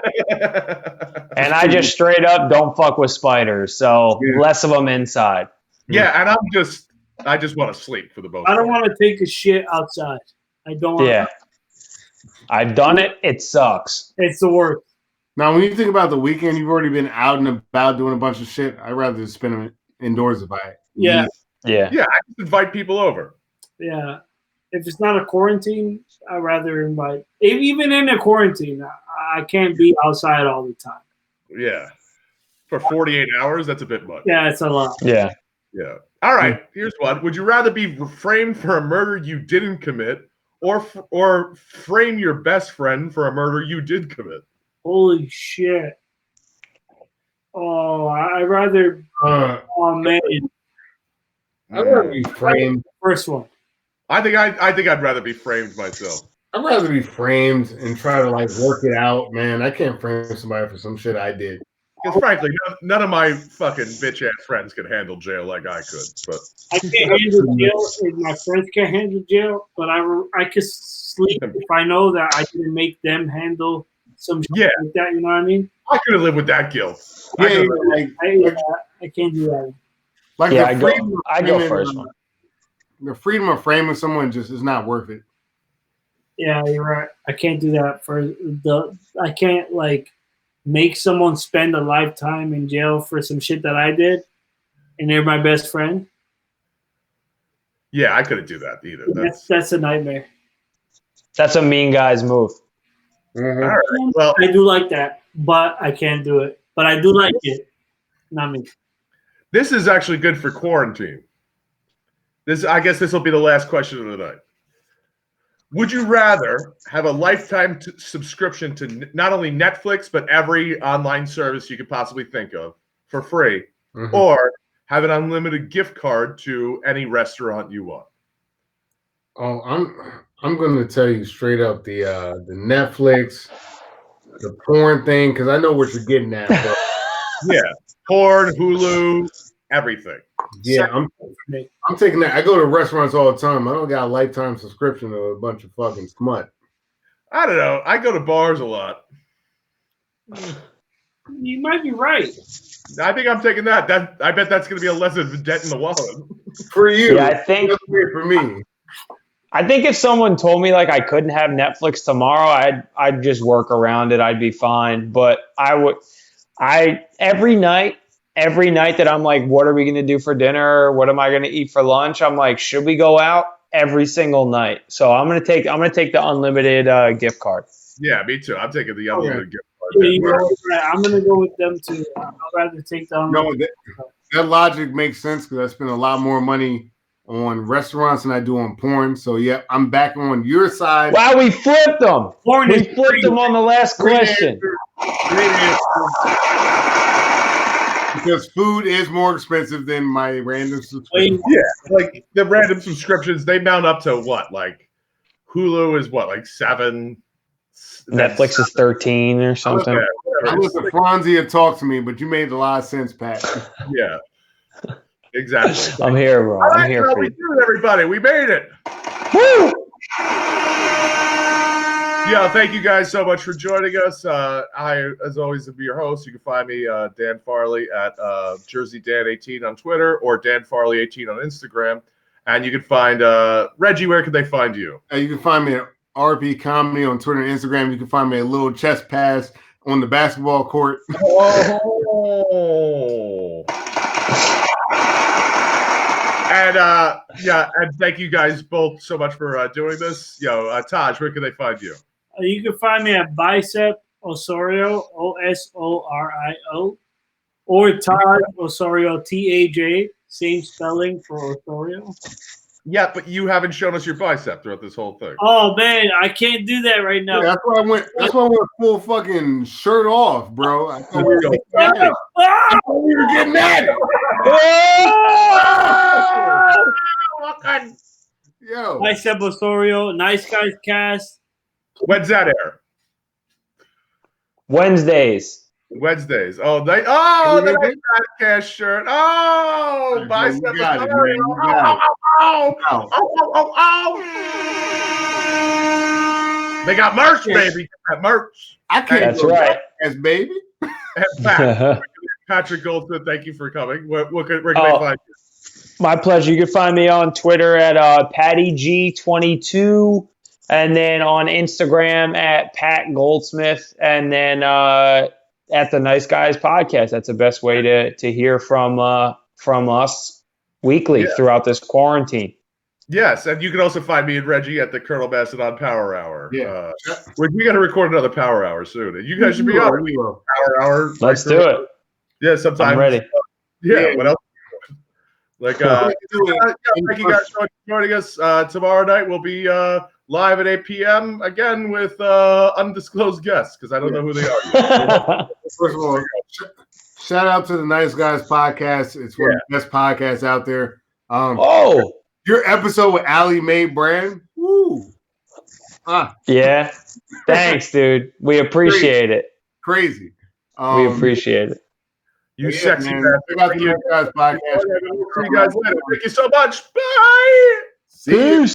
And I just straight up don't fuck with spiders, so less of them inside. Yeah, and I just want to sleep for the most I don't want to take a shit outside. I don't want to. I've done it. It sucks. It's the worst. Now, when you think about the weekend, you've already been out and about doing a bunch of shit. I'd rather just spend them indoors if I Yeah, I just invite people over. Yeah. If it's not a quarantine, I'd rather invite. Even in a quarantine, I can't be outside all the time. Yeah. For 48 hours, that's a bit much. Yeah, it's a lot. Yeah. Yeah. All right. Here's one. Would you rather be framed for a murder you didn't commit or frame your best friend for a murder you did commit? Holy shit. Oh, I'd rather. Oh, man. I'd rather be framed. First one. I think I'd rather be framed myself. I'd rather be framed and try to like work it out, man. I can't frame somebody for some shit I did. Because frankly, none of my fucking bitch ass friends can handle jail like I could. But I can't handle jail, and my friends can't handle jail. But I could sleep if I know that I can make them handle some shit like that. You know what I mean? I could have lived with that guilt. I can't do that. Like I go first one. The freedom of framing someone just is not worth it. Yeah, you're right. I can't do that I can't like make someone spend a lifetime in jail for some shit that I did, and they're my best friend. Yeah, I couldn't do that either. That's a nightmare. That's a mean guy's move. Mm-hmm. All right. Well, I do like that, but I can't do it. But I do like it. Not me. This is actually good for quarantine. I guess this will be the last question of the night. Would you rather have a lifetime subscription to not only Netflix, but every online service you could possibly think of for free, or have an unlimited gift card to any restaurant you want? Oh, I'm going to tell you straight up the Netflix, the porn thing, because I know what you're getting at. Bro. Yeah, porn, Hulu, everything. Yeah, I'm taking that. I go to restaurants all the time. I don't got a lifetime subscription to a bunch of fucking smut. I don't know. I go to bars a lot. You might be right. I think I'm taking that. I bet that's going to be a less of a debt in the wallet. For you. Yeah, I think for me. I think if someone told me like I couldn't have Netflix tomorrow, I'd just work around it. I'd be fine. But every night that I'm like, what are we going to do for dinner? What am I going to eat for lunch? I'm like, should we go out? Every single night. So I'm going to take the unlimited gift card. Yeah, me too. I'm taking the unlimited gift card. Yeah, I'm going to go with them too. I'd rather take the unlimited. No, that logic makes sense because I spend a lot more money on restaurants than I do on porn. So, yeah, I'm back on your side. Wow, we flipped them. Porn We is flipped them on the last question. Great answer. Because food is more expensive than my random subscription. Yeah, like the random subscriptions, they mount up to what? Like Hulu is what, like 7? Netflix is 13 or something. I was the Franzia talk to me, but you made a lot of sense, Pat. Yeah, exactly. I'm here, bro. I'm here for we you. did it, everybody. We made it. Woo! Yeah, thank you guys so much for joining us. I, as always, will be your host. You can find me, Dan Farley, at JerseyDan18 on Twitter or Dan Farley18 on Instagram. And you can find Reggie. Where can they find you? You can find me at RP Comedy on Twitter and Instagram. You can find me a little chest pass on the basketball court. Oh. And and thank you guys both so much for doing this. Taj, where can they find you? You can find me at Bicep Osorio, Osorio, or Taj Osorio, TAJ, same spelling for Osorio. Yeah, but you haven't shown us your bicep throughout this whole thing. Oh man, I can't do that right now. Yeah, that's why I went full fucking shirt off, bro. I thought we were getting at it. I thought we were getting at it. Yo. Bicep Osorio, Nice Guys Cast. When's that air? Wednesdays. Oh, the nice podcast shirt. Oh, bicep. You got it, man. You got it. They got merch, baby. That merch. I can't. That's right. As baby. And Patrick Goldsmith, thank you for coming. Where can they find you? My pleasure. You can find me on Twitter at PattyG22, and then on Instagram at Pat Goldsmith, and then at the Nice Guys Podcast. That's the best way to hear from us weekly throughout this quarantine. Yes, and you can also find me and Reggie at the Colonel Mastondon Power Hour. Yeah. We got to record another Power Hour soon. And you guys should be on Power Hour. Let's do it. Yeah, sometime. I'm ready. Yeah, what else? Like, thank you guys so much for joining us. Tomorrow night we'll be live at 8 p.m. again with undisclosed guests because I don't know who they are. First of all, shout out to the Nice Guys Podcast. It's one of the best podcasts out there. Your episode with Allie Mae Brand. Woo. Yeah. Thanks, dude. We appreciate it. Crazy. We appreciate it. You sexy man. Check out the Nice Guys Podcast. See you guys later. Thank you so much. Bye. See you.